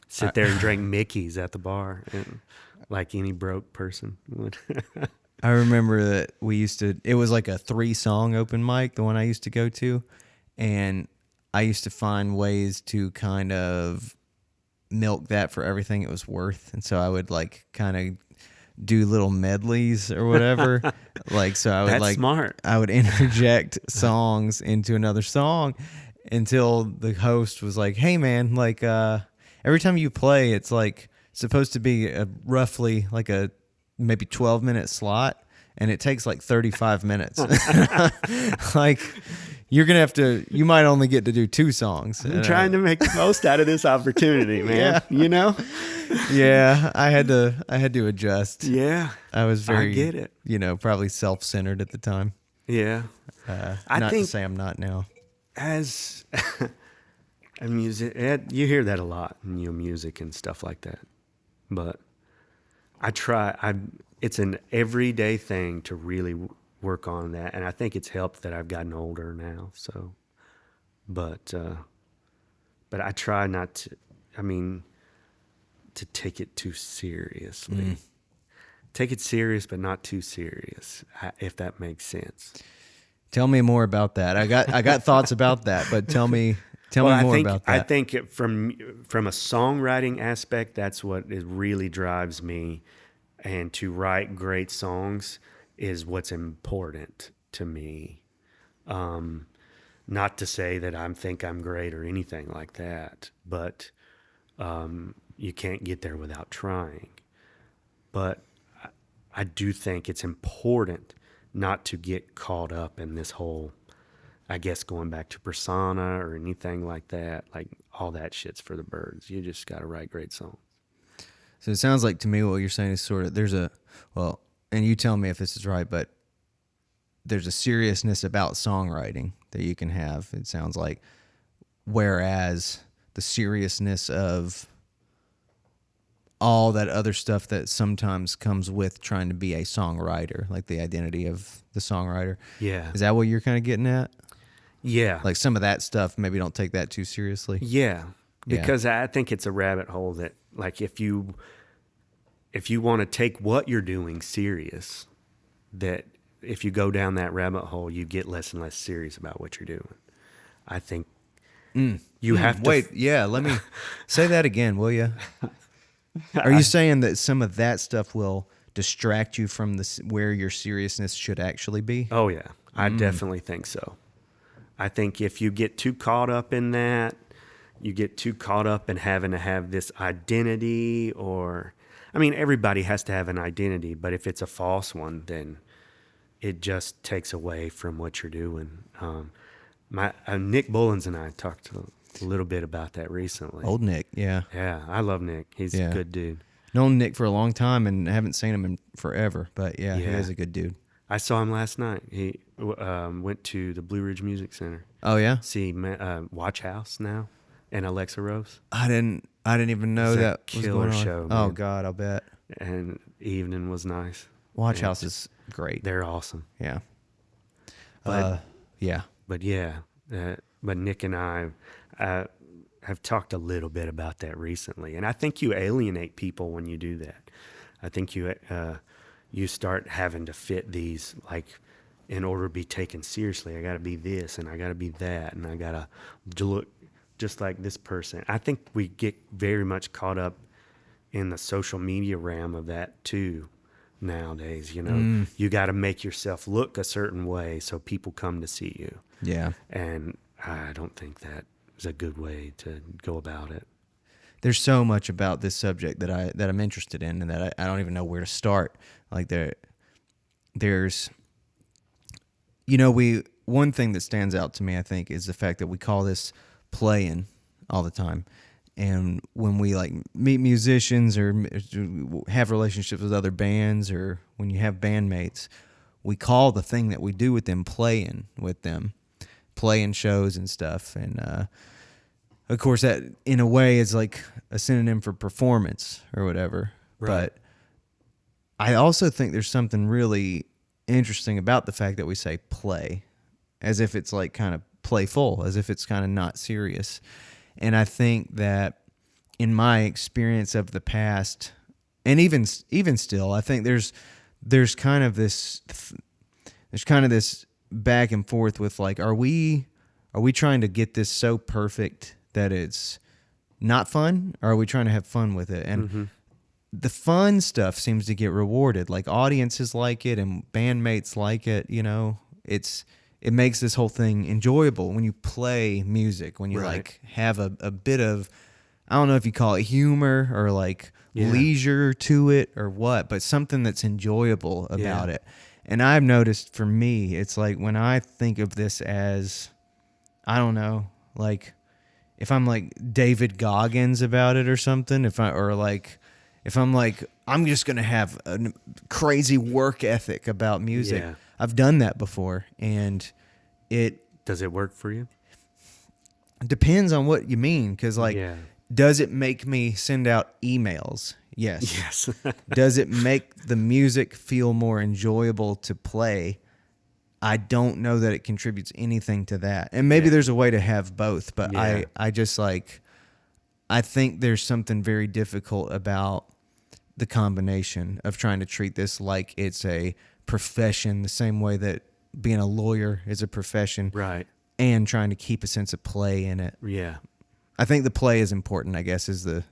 Sit there and drink Mickey's at the bar, like any broke person would. I remember that it was like a 3-song open mic, the one I used to go to. And I used to find ways to kind of milk that for everything it was worth, and so I would like kind of do little medleys or whatever. So I would That's smart. I would interject songs into another song until the host was like, "Hey man, every time you play, it's like supposed to be a roughly like a maybe 12-minute slot, and it takes like 35 minutes. Like." You're going to have to, you might only get to do 2 songs. I'm trying to make the most out of this opportunity, man. Yeah. Yeah, I had to adjust. Yeah. I was very, I get it. Probably self-centered at the time. Yeah. I think to say I'm not now. As a music, you hear that a lot in your music and stuff like that. But it's an everyday thing to really work on that, and I think it's helped that I've gotten older now. So, but I try not to. To take it too seriously. Take it serious, but not too serious. If that makes sense. Tell me more about that. I got thoughts about that, but tell me more about that. I think from a songwriting aspect, that's what really drives me, and to write great songs is what's important to me. Not to say that I think I'm great or anything like that, but you can't get there without trying. But I do think it's important not to get caught up in this whole, I guess, going back to persona or anything like that. Like, all that shit's for the birds. You just got to write great songs. So it sounds like to me what you're saying is sort of well, and you tell me if this is right, but there's a seriousness about songwriting that you can have, it sounds like, whereas the seriousness of all that other stuff that sometimes comes with trying to be a songwriter, like the identity of the songwriter. Yeah. Is that what you're kind of getting at? Yeah. Like some of that stuff, maybe don't take that too seriously. Yeah. Because I think it's a rabbit hole that, like, if you want to take what you're doing serious, that if you go down that rabbit hole, you get less and less serious about what you're doing. I think you have to... Wait, let me say that again, will you? Are you saying that some of that stuff will distract you from where your seriousness should actually be? Oh, yeah. I definitely think so. I think if you get too caught up in that, you get too caught up in having to have this identity, or... I mean, everybody has to have an identity, but if it's a false one, then it just takes away from what you're doing. Nick Bullins and I talked a little bit about that recently. Old Nick, yeah. Yeah, I love Nick. He's a good dude. Known Nick for a long time and haven't seen him in forever, but he is a good dude. I saw him last night. He went to the Blue Ridge Music Center. Oh yeah, See Watch House now and Alexa Rose. I didn't even know that was killer going on. show. Oh Man. God, I'll bet. And evening was nice. Watch House is great. They're awesome. Yeah. But But Nick and I have talked a little bit about that recently, and I think you alienate people when you do that. I think you start having to fit these, like, in order to be taken seriously. I got to be this, and I got to be that, and I got to look just like this person. I think we get very much caught up in the social media realm of that too nowadays. You got to make yourself look a certain way so people come to see you. yeah. And I don't think that is a good way to go about it. There's so much about this subject that I'm interested in, and that I don't even know where to start. Like there's, one thing that stands out to me, I think, is the fact that we call this playing all the time. And when we like meet musicians or have relationships with other bands, or when you have bandmates, we call the thing that we do with them playing with them, playing shows and stuff. And of course, that in a way is like a synonym for performance or whatever. Right. But I also think there's something really interesting about the fact that we say play, as if it's like kind of playful, as if it's kind of not serious. And I think that in my experience of the past, and even still, I think there's kind of this back and forth with, like, are we trying to get this so perfect that it's not fun, or are we trying to have fun with it? And the fun stuff seems to get rewarded. Like, audiences like it and bandmates like it. It makes this whole thing enjoyable when you play music, when you like have a bit of, I don't know if you call it humor or like leisure to it or what, but something that's enjoyable about it. And I've noticed for me, it's like when I think of this as, I don't know, like if I'm like David Goggins about it or something, if I'm like, I'm just going to have a crazy work ethic about music. Yeah. I've done that before, and Does it work for you? Depends on what you mean, because does it make me send out emails? Yes. Yes. Does it make the music feel more enjoyable to play? I don't know that it contributes anything to that. And maybe there's a way to have both, but I just like, I think there's something very difficult about the combination of trying to treat this like it's a profession, the same way that being a lawyer is a profession. Right. And trying to keep a sense of play in it. Yeah. I think the play is important, I guess, is the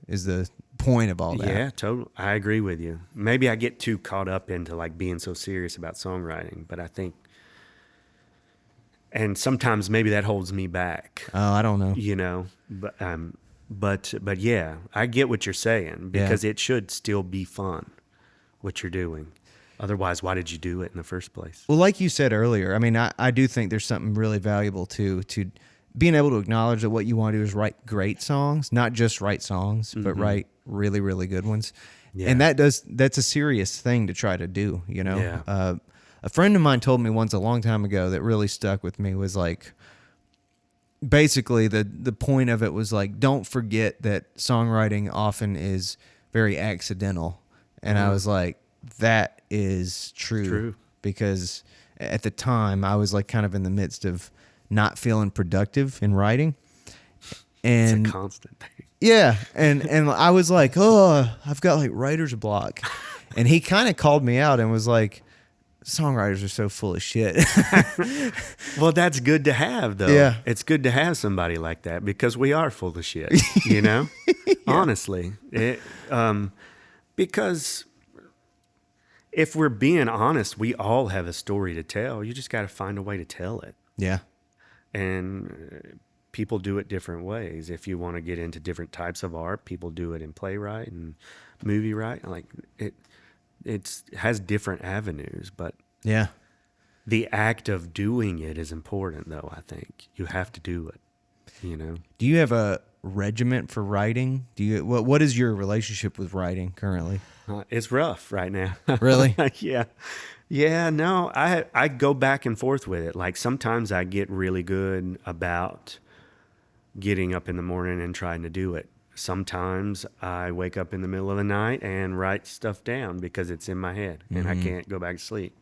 point of all that. Yeah, totally. I agree with you. Maybe I get too caught up into like being so serious about songwriting, but I think, and sometimes maybe that holds me back. Oh, I don't know. But yeah, I get what you're saying, because it should still be fun what you're doing. Otherwise, why did you do it in the first place? Well, like you said earlier, I mean, I do think there's something really valuable to being able to acknowledge that what you want to do is write great songs, not just write songs, but write really, really good ones. Yeah. And that's a serious thing to try to do, you know? Yeah. A friend of mine told me once a long time ago that really stuck with me was like, basically the point of it was like, don't forget that songwriting often is very accidental. And I was like, that is true. Because at the time I was like kind of in the midst of not feeling productive in writing. And It's a constant thing. yeah. And I was like, oh, I've got like writer's block. And he kind of called me out and was like, songwriters are so full of shit. Well, that's good to have, though. Yeah. It's good to have somebody like that because we are full of shit, you know? Honestly. Because if we're being honest, we all have a story to tell. You just got to find a way to tell it. Yeah. And people do it different ways. If you want to get into different types of art, people do it in playwright and movie write. Like it has different avenues, but Yeah. the act of doing it is important, though. I think you have to do it, you know? Do you have a regiment for writing? What is your relationship with writing currently? It's rough right now. Really? Yeah. Yeah, no, I go back and forth with it. Like sometimes I get really good about getting up in the morning and trying to do it. Sometimes I wake up in the middle of the night and write stuff down because it's in my head and I can't go back to sleep.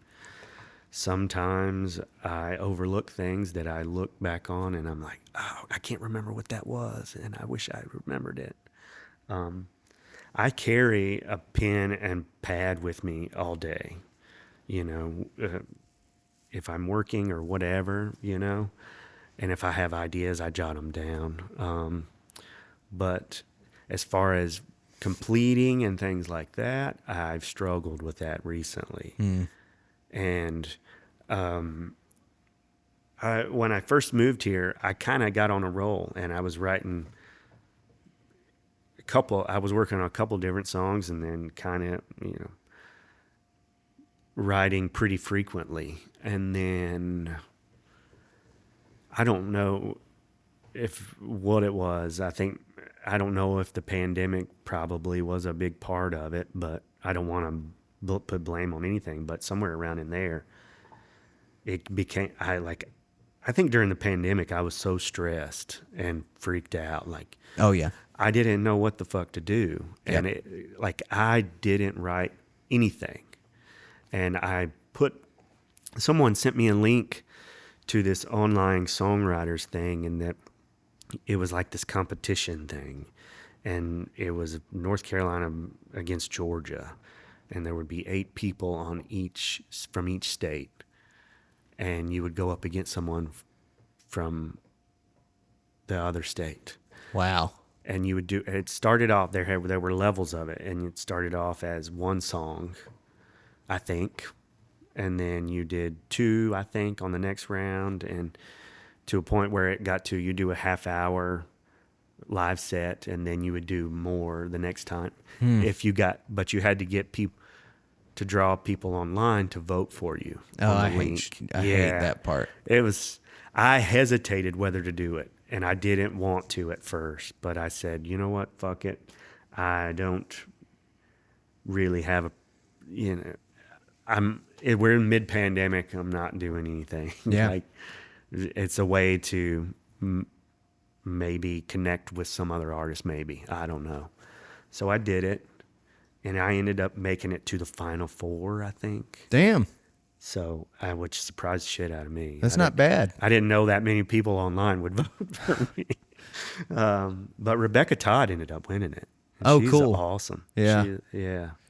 Sometimes I overlook things that I look back on and I'm like, oh, I can't remember what that was and I wish I remembered it. I carry a pen and pad with me all day, you know, if I'm working or whatever, you know, and if I have ideas, I jot them down. But as far as completing and things like that, I've struggled with that recently. And when I first moved here, I kind of got on a roll and I was writing I was working on a couple different songs and then kind of, you know, writing pretty frequently. And then I don't know what it was. I don't know if the pandemic probably was a big part of it, but I don't want to put blame on anything, but somewhere around in there, it became, I think during the pandemic, I was so stressed and freaked out. Like, Oh yeah. I didn't know what the fuck to do. And I didn't write anything. And someone sent me a link to this online songwriters thing, and that it was like this competition thing. And it was North Carolina against Georgia. And there would be 8 people from each state. And you would go up against someone from the other state. Wow. And you would it started off, there were levels of it, and it started off as one song, I think. And then you did 2, I think, on the next round, and to a point where it got to, you do a half-hour live set, and then you would do more the next time. But you had to get people to draw people online to vote for you. Oh, I hate that part. I hesitated whether to do it, and I didn't want to at first, but I said, you know what, fuck it. I don't really have we're in mid-pandemic. I'm not doing anything. Yeah. It's a way to maybe connect with some other artist, maybe. I don't know. So I did it, and I ended up making it to the final 4, I think. Damn. So, which surprised the shit out of me. That's not bad. I didn't know that many people online would vote for me. But Rebecca Todd ended up winning it. She's cool. Awesome. Yeah.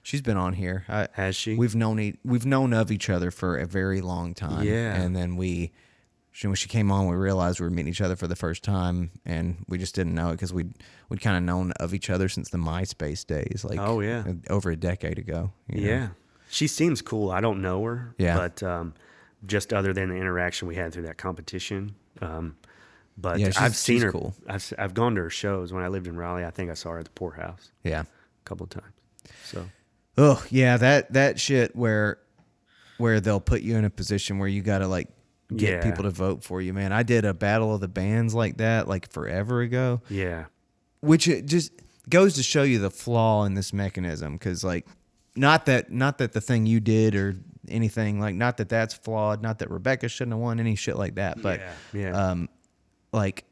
She's been on here. Has she? We've known of each other for a very long time. Yeah. And then when she came on, we realized we were meeting each other for the first time, and we just didn't know it because we'd kind of known of each other since the MySpace days, like over a decade ago. You know? She seems cool. I don't know her, but just other than the interaction we had through that competition. But yeah, I've seen her. Cool. I've gone to her shows when I lived in Raleigh. I think I saw her at the Poorhouse. Yeah, a couple of times. So. Oh yeah, that shit where where they'll put you in a position where you got to like get people to vote for you, man. I did a battle of the bands like that like forever ago. Yeah. Which it just goes to show you the flaw in this mechanism, because like not that the thing you did or anything, like not that that's flawed, not that Rebecca shouldn't have won any shit like that, but like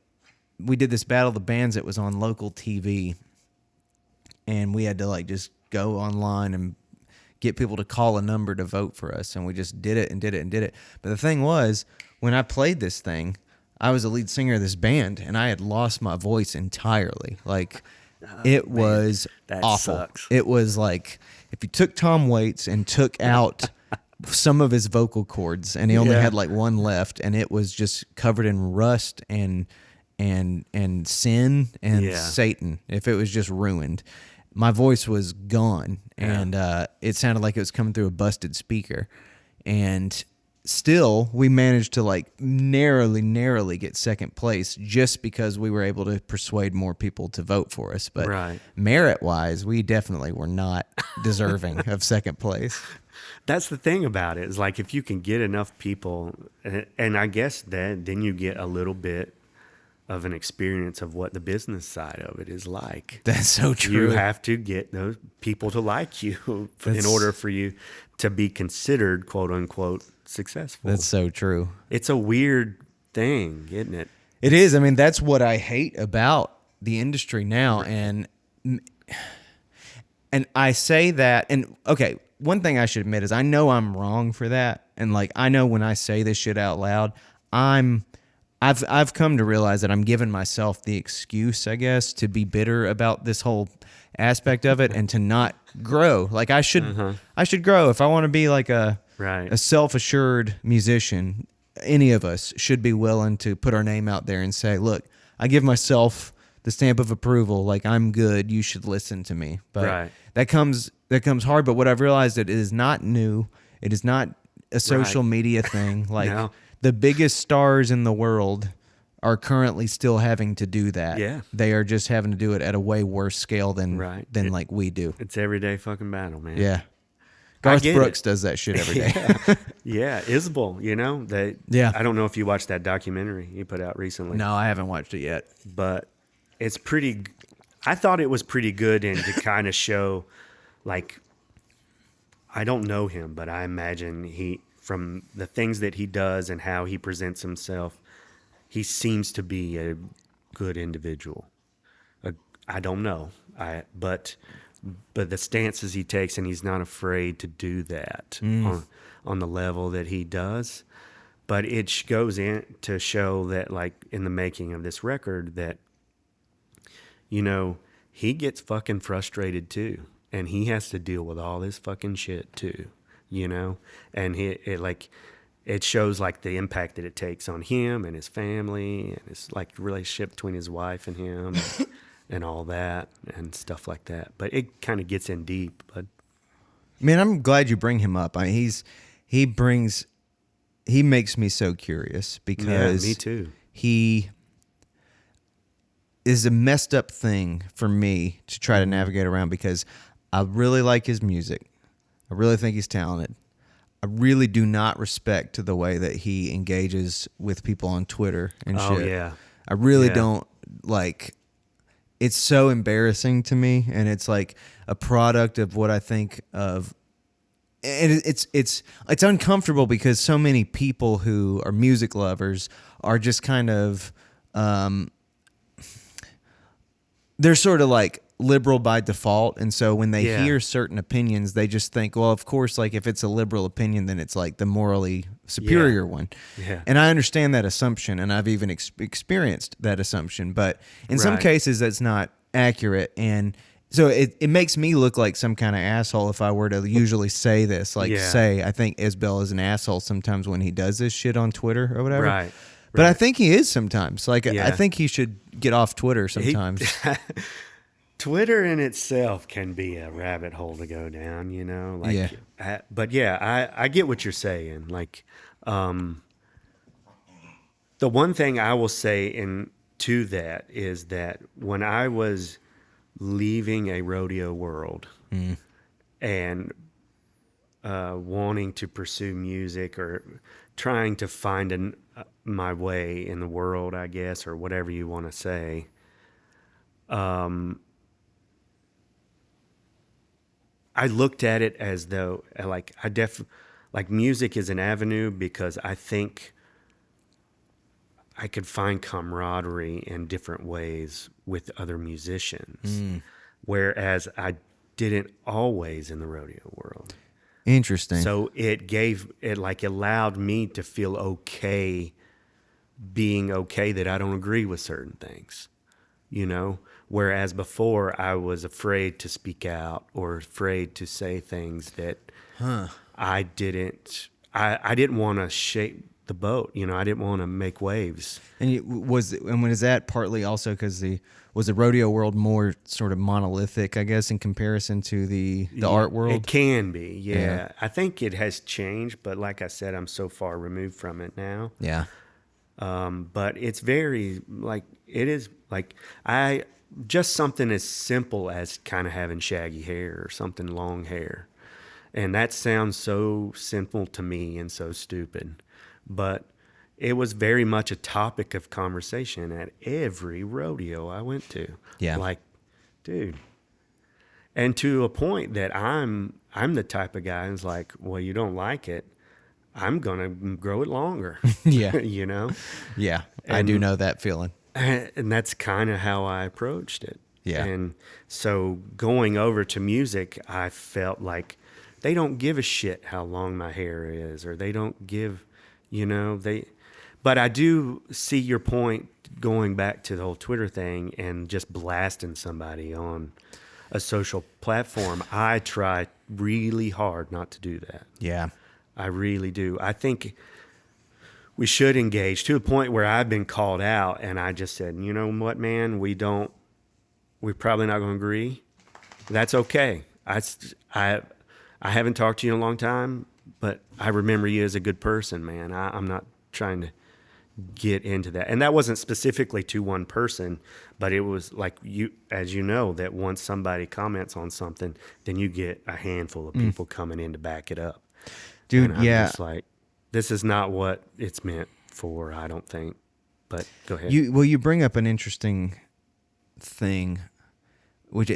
we did this battle of the bands that was on local TV, and we had to like just go online and get people to call a number to vote for us, and we just did it and did it and did it. But the thing was, when I played this thing, I was the lead singer of this band, and I had lost my voice entirely. Like, it was awful. Sucks. It was like if you took Tom Waits and took out some of his vocal cords, and he only had like one left, and it was just covered in rust and sin and Satan. If it was just ruined, my voice was gone, and it sounded like it was coming through a busted speaker. And still, we managed to like narrowly get second place just because we were able to persuade more people to vote for us. But merit-wise, we definitely were not deserving of second place. That's the thing about it, is like if you can get enough people, and I guess that then you get a little bit of an experience of what the business side of it is like. That's so true. You have to get those people to like you in order for you to be considered, quote unquote, successful. That's so true. It's a weird thing, isn't it? It is. I mean, that's what I hate about the industry now. And I say that, and okay, one thing I should admit is I know I'm wrong for that. And like, I know when I say this shit out loud, I've come to realize that I'm giving myself the excuse, I guess, to be bitter about this whole aspect of it and to not grow. Like I should grow. If I want to be like a self-assured musician, any of us should be willing to put our name out there and say, look, I give myself the stamp of approval. Like, I'm good. You should listen to me. But that comes hard. But what I've realized, that it is not new. It is not a social media thing. Like the biggest stars in the world are currently still having to do that. Yeah. They are just having to do it at a way worse scale than like we do. It's everyday fucking battle, man. Yeah. Garth Brooks does that shit every day. Isabel, you know, I don't know if you watched that documentary he put out recently. No, I haven't watched it yet. But it's I thought it was pretty good, and to kind of show, like, I don't know him, but I imagine from the things that he does and how he presents himself, he seems to be a good individual. I don't know, but the stances he takes, and he's not afraid to do that on the level that he does. But it goes in to show that, like, in the making of this record, that, you know, he gets fucking frustrated too, and he has to deal with all this fucking shit too, you know, and it shows like the impact that it takes on him and his family and his like relationship between his wife and him and all that and stuff like that. But it kind of gets in deep. But man, I'm glad you bring him up. I mean, he makes me so curious because me too. He is a messed up thing for me to try to navigate around, because I really like his music. I really think he's talented. I really do not respect the way that he engages with people on Twitter and shit. Oh, yeah. I really don't like. It's so embarrassing to me, and it's like a product of what I think of. And it's uncomfortable because so many people who are music lovers are just kind of they're sort of like liberal by default, and so when they hear certain opinions, they just think, well, of course, like if it's a liberal opinion, then it's like the morally superior one. Yeah. And I understand that assumption, and I've even experienced that assumption, but in some cases that's not accurate, and so it makes me look like some kind of asshole if I were to usually say this, like say I think Isbell is an asshole sometimes when he does this shit on Twitter or whatever. Right. But I think he is sometimes. Like I think he should get off Twitter sometimes. Twitter in itself can be a rabbit hole to go down, you know? Like, but I get what you're saying. Like, the one thing I will say to that is that when I was leaving a rodeo world and wanting to pursue music or trying to find my way in the world, I guess, or whatever you want to say. I looked at it as though like like music is an avenue because I think I could find camaraderie in different ways with other musicians, whereas I didn't always in the rodeo world. Interesting. So it allowed me to feel okay being okay that I don't agree with certain things, you know? Whereas before I was afraid to speak out or afraid to say things that I didn't want to shake the boat, you know, I didn't want to make waves. And was that partly also because was the rodeo world more sort of monolithic, I guess, in comparison to the art world? It can be, yeah. I think it has changed, but like I said, I'm so far removed from it now. Yeah. But it's very just something as simple as kind of having shaggy hair or something long hair. And that sounds so simple to me and so stupid. But it was very much a topic of conversation at every rodeo I went to. Yeah. Like, dude. And to a point that I'm the type of guy who's like, well, you don't like it, I'm going to grow it longer. Yeah. You know? Yeah. I do know that feeling. And that's kind of how I approached it. Yeah. And so going over to music, I felt like they don't give a shit how long my hair is, or they don't give, you know, but I do see your point going back to the whole Twitter thing and just blasting somebody on a social platform. I try really hard not to do that. Yeah. I really do. I think we should engage to a point where I've been called out and I just said, you know what, man, we're probably not going to agree. That's okay. I haven't talked to you in a long time, but I remember you as a good person, man. I'm not trying to get into that. And that wasn't specifically to one person, but it was like as you know, that once somebody comments on something, then you get a handful of people coming in to back it up. Dude, and I'm yeah. just like, this is not what it's meant for, I don't think. But go ahead. You bring up an interesting thing, which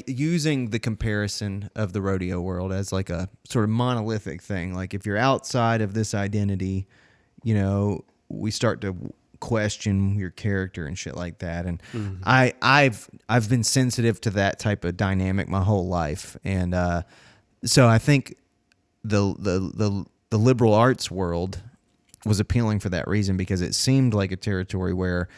using the comparison of the rodeo world as like a sort of monolithic thing. Like if you're outside of this identity, you know, we start to question your character and shit like that. And I've been sensitive to that type of dynamic my whole life. And so I think the liberal arts world was appealing for that reason, because it seemed like a territory where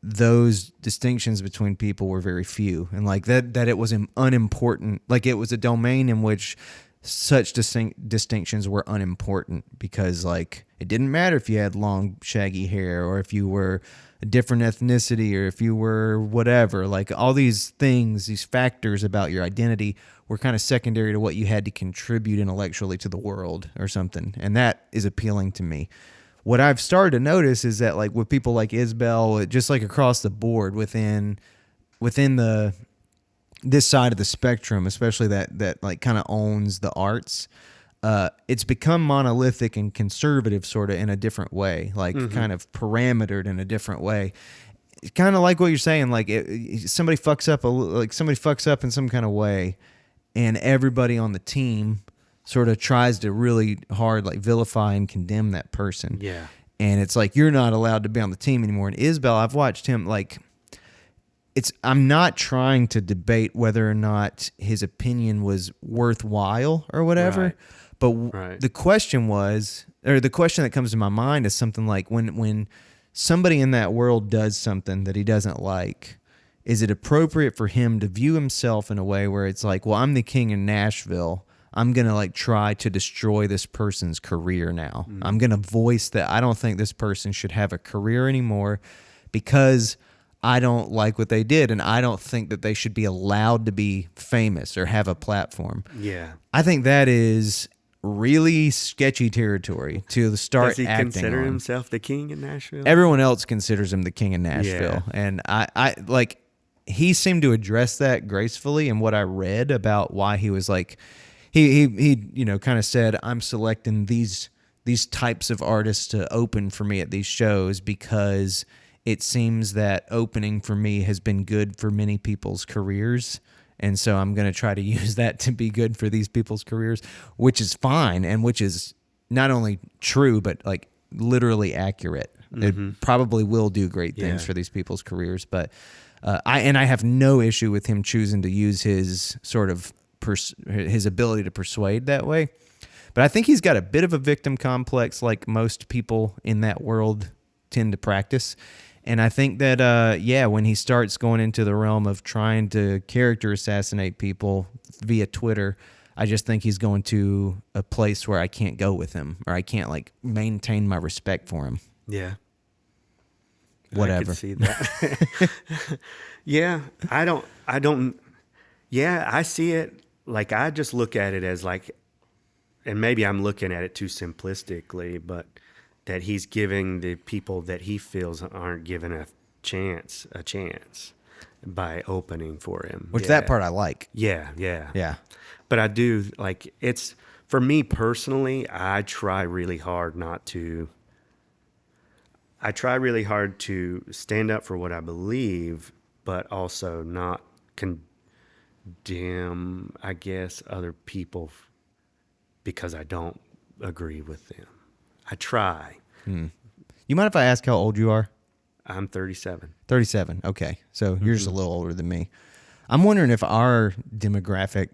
those distinctions between people were very few, and like that it was unimportant. Like it was a domain in which such distinctions were unimportant, because like it didn't matter if you had long shaggy hair or if you were a different ethnicity or if you were whatever. Like all these things, these factors about your identity were kind of secondary to what you had to contribute intellectually to the world or something. And that is appealing to me. What I've started to notice is that like with people like Isbell, just like across the board within this side of the spectrum, especially that like kind of owns the arts, it's become monolithic and conservative sort of in a different way, like kind of parametered in a different way. Kind of like what you're saying, like somebody fucks up in some kind of way, and everybody on the team sort of tries to really hard like vilify and condemn that person. Yeah. And it's like, you're not allowed to be on the team anymore. And Isbell, I've watched him like, I'm not trying to debate whether or not his opinion was worthwhile or whatever. Right. But the question that comes to my mind is something like when somebody in that world does something that he doesn't like, is it appropriate for him to view himself in a way where it's like, well, I'm the king in Nashville, I'm going to like try to destroy this person's career now. I'm going to voice that I don't think this person should have a career anymore because I don't like what they did, and I don't think that they should be allowed to be famous or have a platform. Yeah. I think that is really sketchy territory to start acting on. Does he consider himself the king in Nashville? Everyone else considers him the king in Nashville. Yeah. And I like, he seemed to address that gracefully in what I read about why he was like, he kind of said, I'm selecting these types of artists to open for me at these shows because it seems that opening for me has been good for many people's careers. And so I'm going to try to use that to be good for these people's careers, which is fine. And which is not only true, but like literally accurate. It probably will do great things for these people's careers. But I have no issue with him choosing to use his sort of his ability to persuade that way. But I think he's got a bit of a victim complex, like most people in that world tend to practice. And I think that, when he starts going into the realm of trying to character assassinate people via Twitter, I just think he's going to a place where I can't go with him, or I can't like maintain my respect for him. Yeah. Whatever. I can see that. Yeah, I see it. Like, I just look at it as like, and maybe I'm looking at it too simplistically, but that he's giving the people that he feels aren't given a chance by opening for him. Which that part I like. Yeah. Yeah. But I do, like, it's, for me personally, I try really hard to stand up for what I believe, but also not condemn, I guess, other people because I don't agree with them. I try. You mind if I ask how old you are? I'm 37. 37. Okay. So you're just a little older than me. I'm wondering if our demographic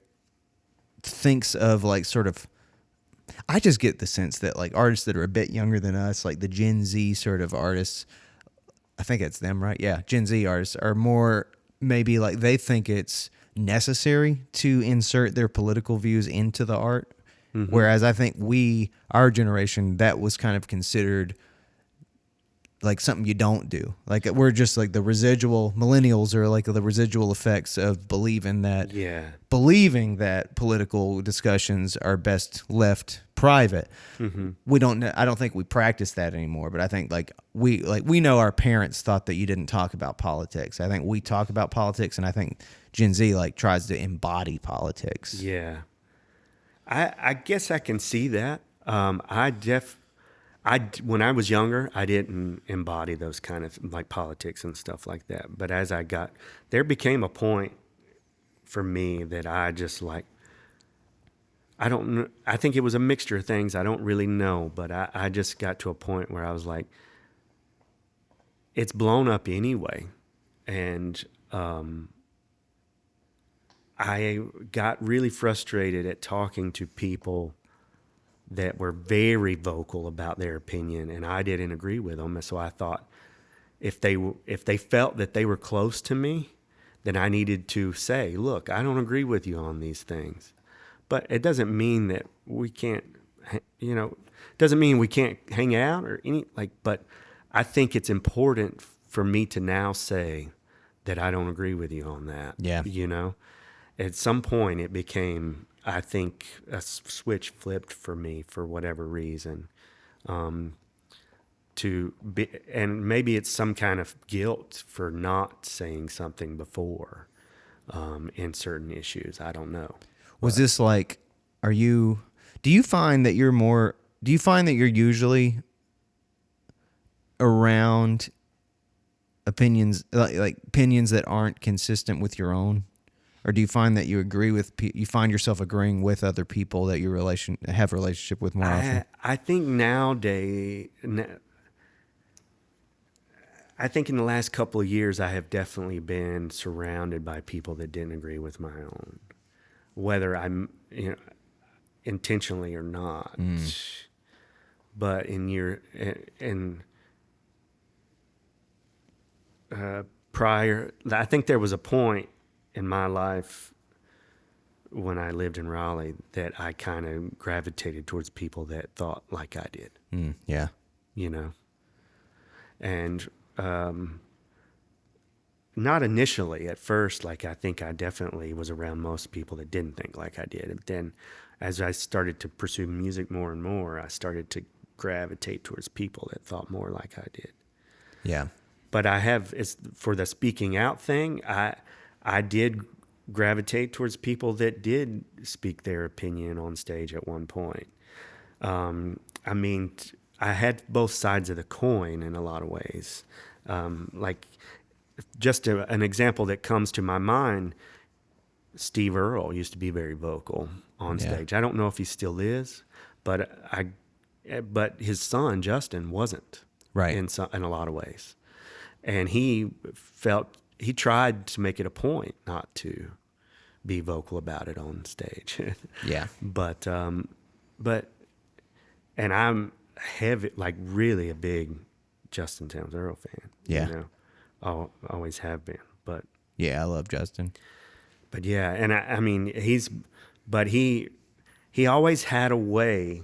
thinks of like sort of, I just get the sense that like artists that are a bit younger than us, like the Gen Z sort of artists, I think it's them, right? Yeah. Gen Z artists are more maybe like they think it's necessary to insert their political views into the art. Whereas I think our generation, that was kind of considered like something you don't do. Like we're just like the residual, millennials are like the residual effects of believing that political discussions are best left private. We don't know, I don't think we practice that anymore, but I think we know our parents thought that you didn't talk about politics. I think we talk about politics, and I think Gen Z like tries to embody politics. Yeah. I guess I can see that. When I was younger, I didn't embody those kind of like politics and stuff like that. But as there became a point for me that I just like, I think it was a mixture of things. I don't really know, but I just got to a point where I was like, it's blown up anyway. And, I got really frustrated at talking to people that were very vocal about their opinion, and I didn't agree with them. And so I thought if they felt that they were close to me, then I needed to say, look, I don't agree with you on these things. But it doesn't mean that we can't, doesn't mean we can't hang out or but I think it's important for me to now say that I don't agree with you on that. Yeah. At some point, it became, I think, a switch flipped for me for whatever reason. And maybe it's some kind of guilt for not saying something before in certain issues. I don't know. Was this like, do you find that you're usually around opinions, like opinions that aren't consistent with your own? Or do you find that you find yourself agreeing with other people that you have a relationship with more often? I think nowadays, I think in the last couple of years, I have definitely been surrounded by people that didn't agree with my own, whether I'm intentionally or not. But prior, I think there was a point in my life when I lived in Raleigh that I kind of gravitated towards people that thought like I did. Yeah. And not initially at first, like I think I definitely was around most people that didn't think like I did. And then as I started to pursue music more and more, I started to gravitate towards people that thought more like I did. Yeah. But for the speaking out thing, I did gravitate towards people that did speak their opinion on stage at one point. I mean, I had both sides of the coin in a lot of ways. Like, just an example that comes to my mind, Steve Earle used to be very vocal on stage. I don't know if he still is, but his son Justin wasn't, Right. in a lot of ways, and he tried to make it a point not to be vocal about it on stage. Yeah. but and I'm heavy, like really a big Justin Towns Earle fan. Yeah. You know, always have been. But Yeah, I love Justin. yeah, and I mean he always had a way,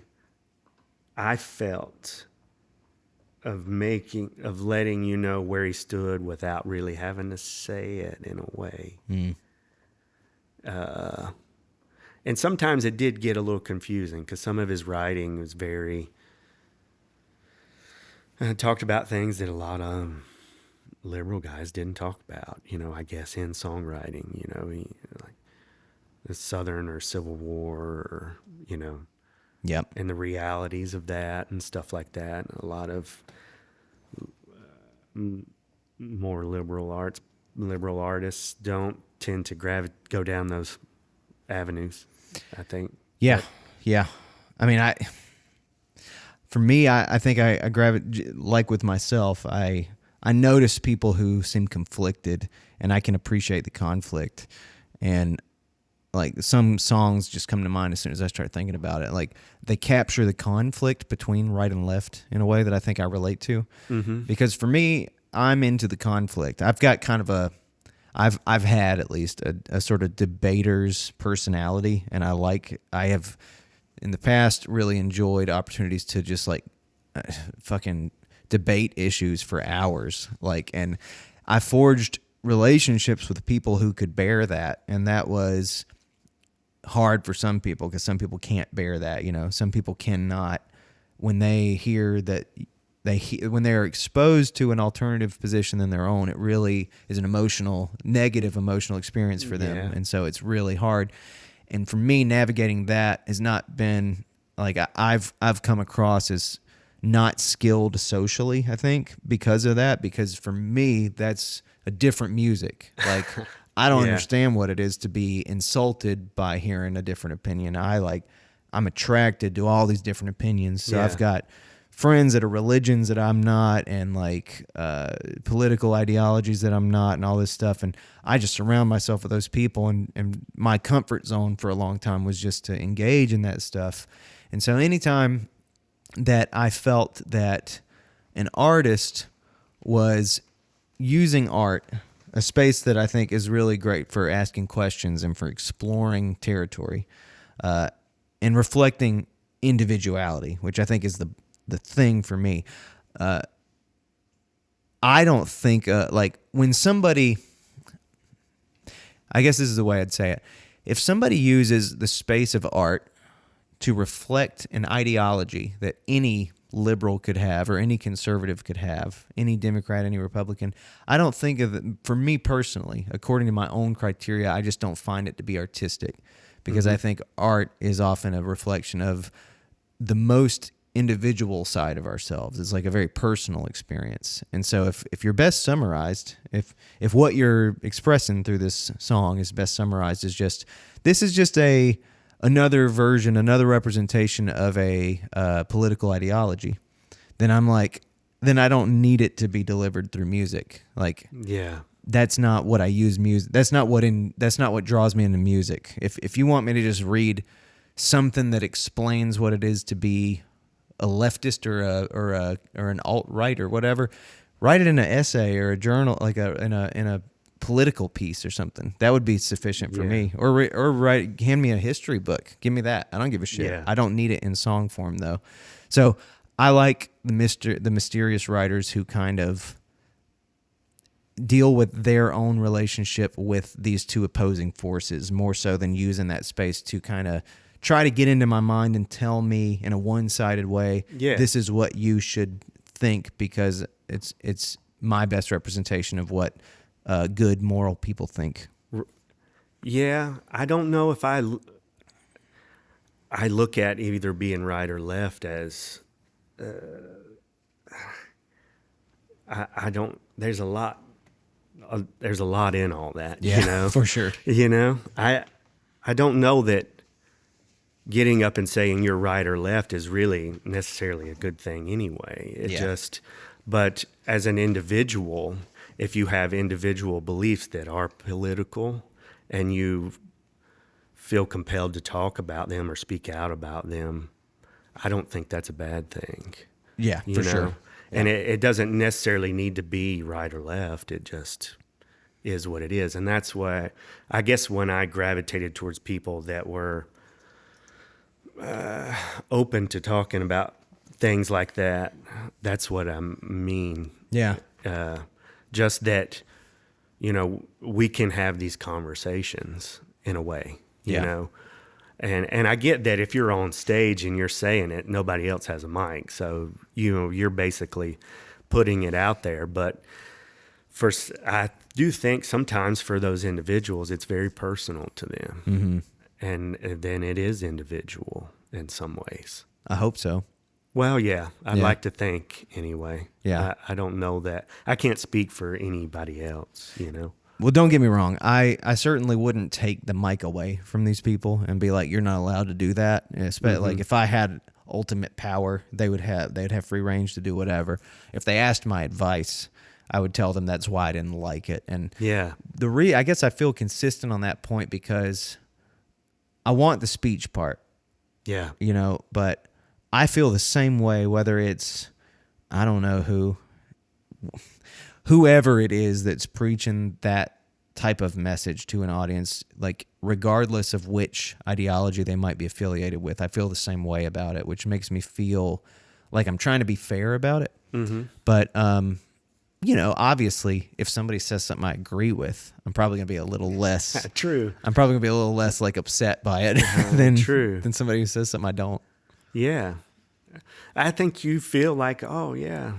I felt, of letting you know where he stood without really having to say it in a way. And sometimes it did get a little confusing because some of his writing was very talked about things that a lot of liberal guys didn't talk about, I guess in songwriting, like the Southern or Civil War, or, Yep. and the realities of that and stuff like that. A lot of more liberal artists don't tend to go down those avenues, I think. Yeah. Yeah. I mean, for me, I think I gravitate, like with myself, I notice people who seem conflicted, and I can appreciate the conflict. And like some songs just come to mind as soon as I start thinking about it. Like they capture the conflict between right and left in a way that I think I relate to. Mm-hmm. Because for me, I'm into the conflict. I've got kind of I've had at least a sort of debater's personality, and I have in the past really enjoyed opportunities to just like fucking debate issues for hours. Like, and I forged relationships with people who could bear that, and that was hard for some people because some people can't bear that. Some people cannot, when they hear that when they're exposed to an alternative position than their own, it really is an negative emotional experience for them. Yeah. And so it's really hard. And for me, navigating that has not been like I've come across as not skilled socially, I think, because of that. Because for me, that's a different music. Like I don't understand what it is to be insulted by hearing a different opinion. I'm attracted to all these different opinions. So I've got friends that are religions that I'm not, and like political ideologies that I'm not, and all this stuff. And I just surround myself with those people, and my comfort zone for a long time was just to engage in that stuff. And so anytime that I felt that an artist was using art, a space that I think is really great for asking questions and for exploring territory, and reflecting individuality, which I think is the thing for me. I don't think like when somebody, I guess this is the way I'd say it. If somebody uses the space of art to reflect an ideology that any liberal could have, or any conservative could have, any Democrat, any Republican, I don't think of it, for me personally, according to my own criteria, I just don't find it to be artistic, because I think art is often a reflection of the most individual side of ourselves. It's like a very personal experience. And so if you're best summarized, if what you're expressing through this song is best summarized as just, this is just another version, another representation of a political ideology, then I don't need it to be delivered through music. Like, that's not what I use music. That's not what draws me into music. If you want me to just read something that explains what it is to be a leftist or an alt-right or whatever, write it in an essay or a journal, like in a political piece or something. That would be sufficient for me. Or hand me a history book. Give me that. I don't give a shit. Yeah. I don't need it in song form though. So I like the mysterious writers who kind of deal with their own relationship with these two opposing forces more so than using that space to kind of try to get into my mind and tell me in a one-sided way, this is what you should think because it's my best representation of what good moral people think. Yeah, I don't know if I look at either being right or left as I don't. There's a lot in all that. Yeah, for sure. I don't know that getting up and saying you're right or left is really necessarily a good thing anyway. Yeah. But as an individual, if you have individual beliefs that are political and you feel compelled to talk about them or speak out about them, I don't think that's a bad thing. Yeah, You for know? sure. And it doesn't necessarily need to be right or left. It just is what it is. And that's why I guess when I gravitated towards people that were open to talking about things like that, that's what I mean. Yeah. Just that, we can have these conversations in a way, you Yeah. know. And I get that if you're on stage and you're saying it, nobody else has a mic. So, you're basically putting it out there. But I do think sometimes for those individuals, it's very personal to them. Mm-hmm. And then it is individual in some ways. I hope so. Well, yeah, I'd Yeah. like to think anyway. Yeah. I don't know that. I can't speak for anybody else, Well, don't get me wrong. I certainly wouldn't take the mic away from these people and be like, "You're not allowed to do that." Especially like if I had ultimate power, they'd have free range to do whatever. If they asked my advice, I would tell them that's why I didn't like it. And Yeah. I guess I feel consistent on that point because I want the speech part, Yeah. but I feel the same way whether it's I don't know whoever it is that's preaching that type of message to an audience, like regardless of which ideology they might be affiliated with, I feel the same way about it, which makes me feel like I'm trying to be fair about it. Mm-hmm. But, obviously if somebody says something I agree with, I'm probably going to be a little less, True. I'm probably going to be a little less like upset by it than somebody who says something I don't. Yeah. I think you feel like, oh yeah,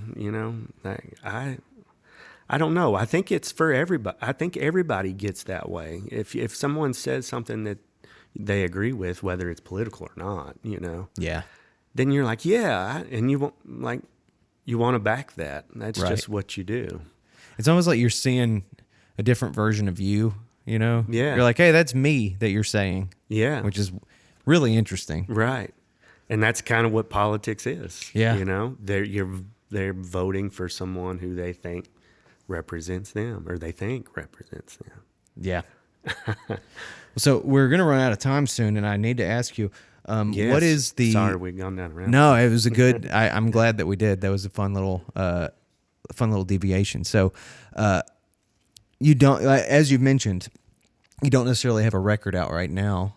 like I don't know. I think it's for everybody. I think everybody gets that way. If someone says something that they agree with, whether it's political or not, Yeah. then you're like, yeah, and you want to back that. That's Right. just what you do. It's almost like you're seeing a different version of you, Yeah. You're like, hey, that's me that you're saying. Yeah. Which is really interesting. Right. And that's kind of what politics is. Yeah. They're voting for someone who they think represents them or they think represents them. Yeah. So we're going to run out of time soon, and I need to ask you, Yes. what is the... Sorry, we've gone down around. No, it was a good... I'm glad that we did. That was a fun little deviation. So you don't, as you've mentioned, you don't necessarily have a record out right now.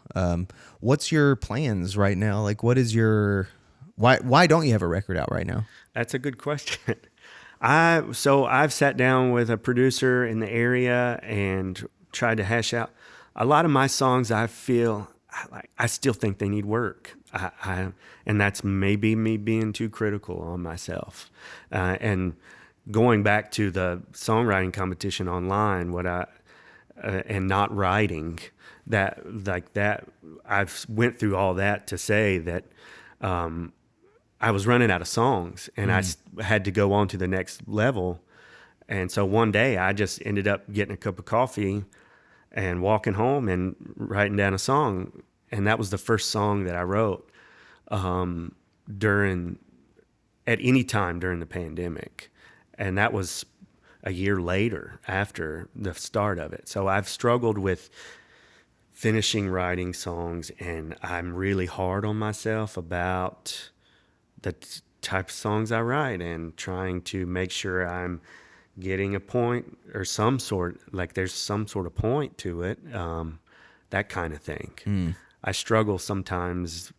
What's your plans right now? Like, what is your... Why don't you have a record out right now? That's a good question. I've sat down with a producer in the area and tried to hash out a lot of my songs. I feel I still think they need work. And that's maybe me being too critical on myself. And going back to the songwriting competition online, and not writing that I've went through all that to say that, I was running out of songs and I had to go on to the next level. And so one day I just ended up getting a cup of coffee and walking home and writing down a song. And that was the first song that I wrote at any time during the pandemic. And that was a year later after the start of it. So I've struggled with finishing writing songs, and I'm really hard on myself about the type of songs I write and trying to make sure I'm getting a point or there's some sort of point to it, that kind of thing. I struggle sometimes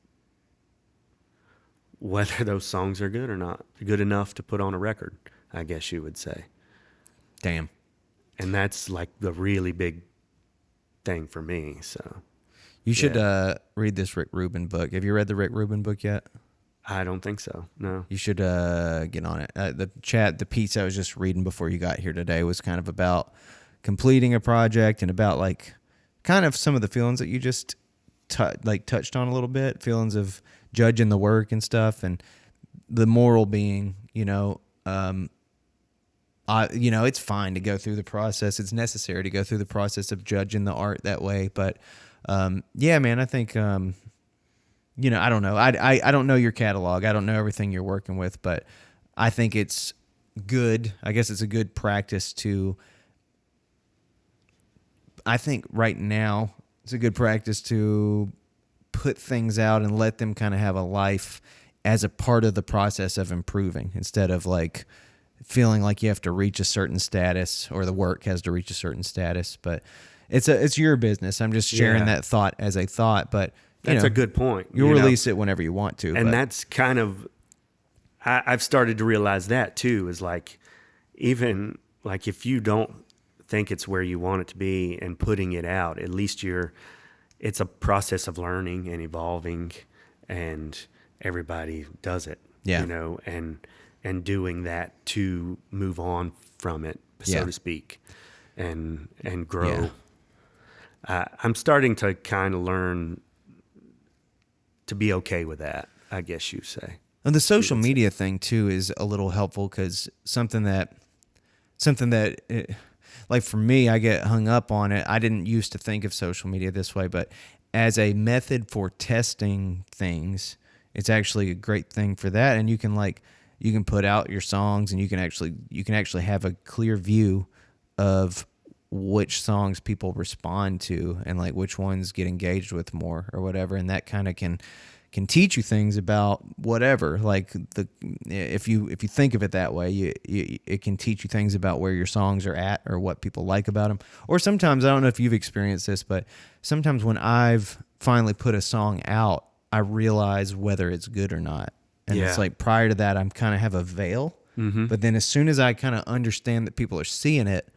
whether those songs are good or not, good enough to put on a record, I guess you would say. Damn. And that's like the really big thing for me. So You should read this Rick Rubin book. Have you read the Rick Rubin book yet? I don't think so. No. You should get on it. The piece I was just reading before you got here today was kind of about completing a project and about like kind of some of the feelings that you just touched on a little bit, feelings of judging the work and stuff, and the moral being, it's fine to go through the process. It's necessary to go through the process of judging the art that way. But yeah, man, I think I don't know. I don't know your catalog. I don't know everything you're working with, but I think it's good. I guess it's a good practice to. I think right now it's a good practice to put things out and let them kind of have a life as a part of the process of improving, instead of like feeling like you have to reach a certain status or the work has to reach a certain status. But it's your business. I'm just sharing that thought as a thought, but that's a good point. You'll release it whenever you want to. And that's kind of, I've started to realize that too, is like, even like if you don't think it's where you want it to be and putting it out, at least it's a process of learning and evolving, and everybody does it, and doing that to move on from it, so to speak, and grow. I'm starting to kind of learn to be okay with that, I guess you say. And the social media thing too is a little helpful, because something that like for me, I get hung up on it. I didn't used to think of social media this way, but as a method for testing things, it's actually a great thing for that. And you can put out your songs, and you can actually have a clear view of which songs people respond to, and like which ones get engaged with more or whatever. And that kind of can teach you things about whatever. Like if you think of it that way, it can teach you things about where your songs are at or what people like about them. Or sometimes, I don't know if you've experienced this, but sometimes when I've finally put a song out, I realize whether it's good or not. And it's like prior to that, I'm kind of have a veil. Mm-hmm. But then as soon as I kind of understand that people are seeing it,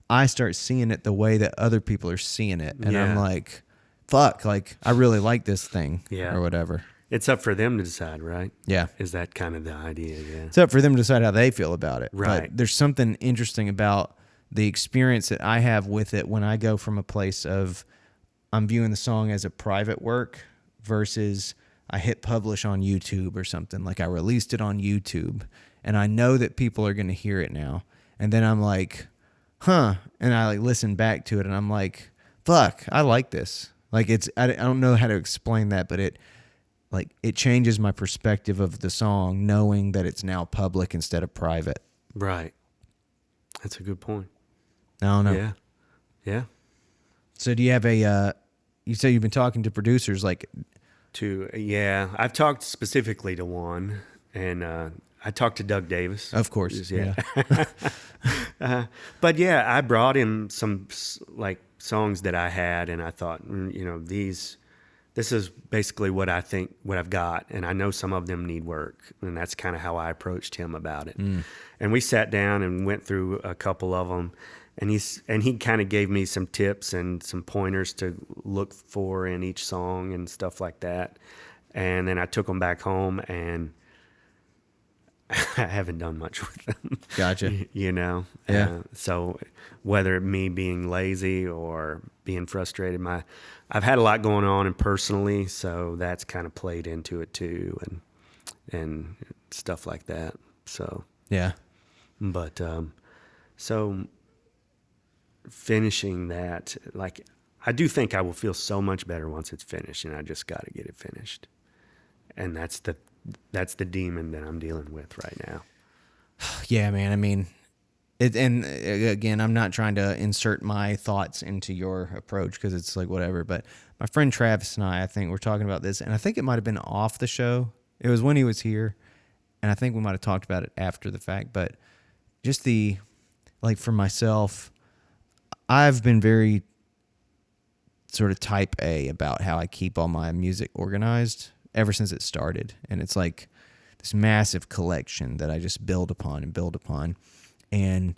I start seeing it the way that other people are seeing it. And I'm like, fuck, like I really like this thing or whatever. It's up for them to decide, right? Yeah. Is that kind of the idea? Yeah. It's up for them to decide how they feel about it. Right. But there's something interesting about the experience that I have with it when I go from a place of I'm viewing the song as a private work versus I hit publish on YouTube or something. Like I released it on YouTube and I know that people are going to hear it now. And then I'm like, huh. And I like listen back to it and I'm like, fuck, I like this. Like I don't know how to explain that, but it changes my perspective of the song, knowing that it's now public instead of private. Right. That's a good point. I don't know. Yeah. Yeah. So do you have you say you've been talking to producers I've talked specifically to one, and I talked to Doug Davis. Of course. Yeah. But I brought him some like songs that I had, and I thought, this is basically what I think, what I've got, and I know some of them need work, and that's kind of how I approached him about it. And we sat down and went through a couple of them, and he kind of gave me some tips and some pointers to look for in each song and stuff like that. And then I took them back home, and I haven't done much with them. Gotcha. Yeah. So whether me being lazy or being frustrated, I've had a lot going on and personally, so that's kind of played into it too, and stuff like that. So yeah. But so finishing that, like I do think I will feel so much better once it's finished, and I just got to get it finished, and that's the demon that I'm dealing with right now. Yeah, man. I mean, and again, I'm not trying to insert my thoughts into your approach because it's like whatever. But my friend Travis and I think we're talking about this, and I think it might have been off the show. It was when he was here, and I think we might have talked about it after the fact. But just for myself, I've been very sort of type A about how I keep all my music organized ever since it started. And it's like this massive collection that I just build upon. And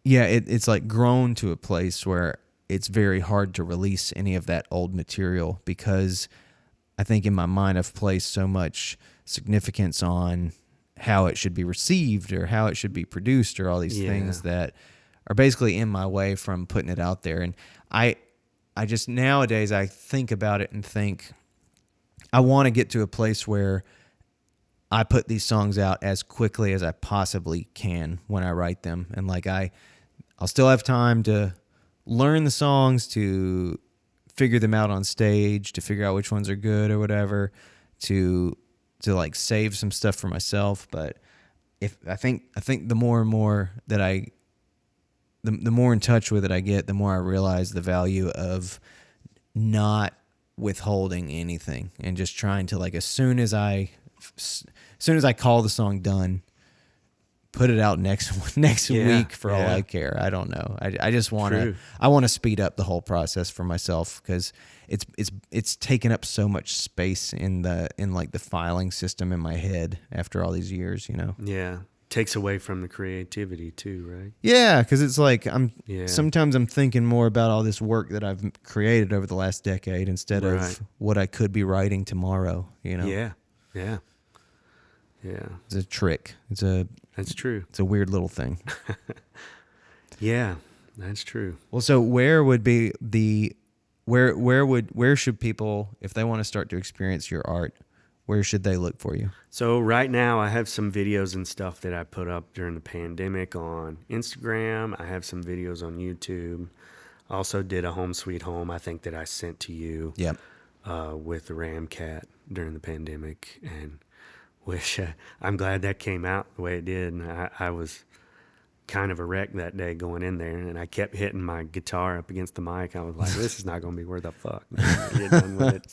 yeah, it's like grown to a place where it's very hard to release any of that old material because I think in my mind I've placed so much significance on how it should be received or how it should be produced or all these things that are basically in my way from putting it out there. And I just nowadays I think about it and think I want to get to a place where I put these songs out as quickly as I possibly can when I write them. And like I'll still have time to learn the songs, to figure them out on stage, to figure out which ones are good or whatever, to like save some stuff for myself. But if I think the more and more that the more in touch with it I get, the more I realize the value of not withholding anything and just trying to, like, as soon as I call the song done, put it out next week for all I care. I don't know. I just want to speed up the whole process for myself, because it's taken up so much space in like the filing system in my head after all these years, you know. Yeah. Takes away from the creativity too, right? Yeah, because it's like sometimes I'm thinking more about all this work that I've created over the last decade instead of what I could be writing tomorrow, you know. Yeah. It's a trick. That's true. It's a weird little thing. Yeah, that's true. Well, so where should people, if they want to start to experience your art, where should they look for you? So right now I have some videos and stuff that I put up during the pandemic on Instagram. I have some videos on YouTube. I also did a Home Sweet Home, I think, that I sent to you. Yep. With the Ram Cat during the pandemic, and which I'm glad that came out the way it did. And I was kind of a wreck that day going in there, and I kept hitting my guitar up against the mic. I was like, this is not going to be worth a fuck. Get done with it.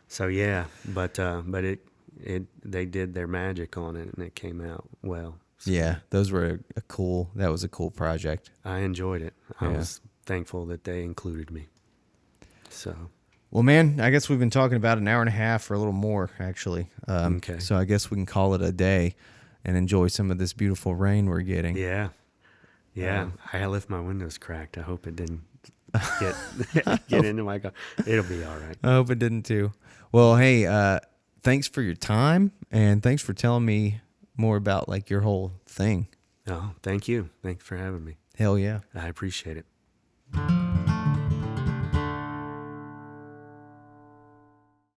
So yeah, but they did their magic on it, and it came out well. So yeah, that was a cool project. I enjoyed it. I was thankful that they included me. So. Well, man, I guess we've been talking about an hour and a half or a little more, actually. Okay. So I guess we can call it a day and enjoy some of this beautiful rain we're getting. Yeah. I left my windows cracked. I hope it didn't get into my car. It'll be all right. I hope it didn't too. Well, hey, thanks for your time, and thanks for telling me more about, like, your whole thing. Oh, thank you. Thanks for having me. Hell yeah. I appreciate it.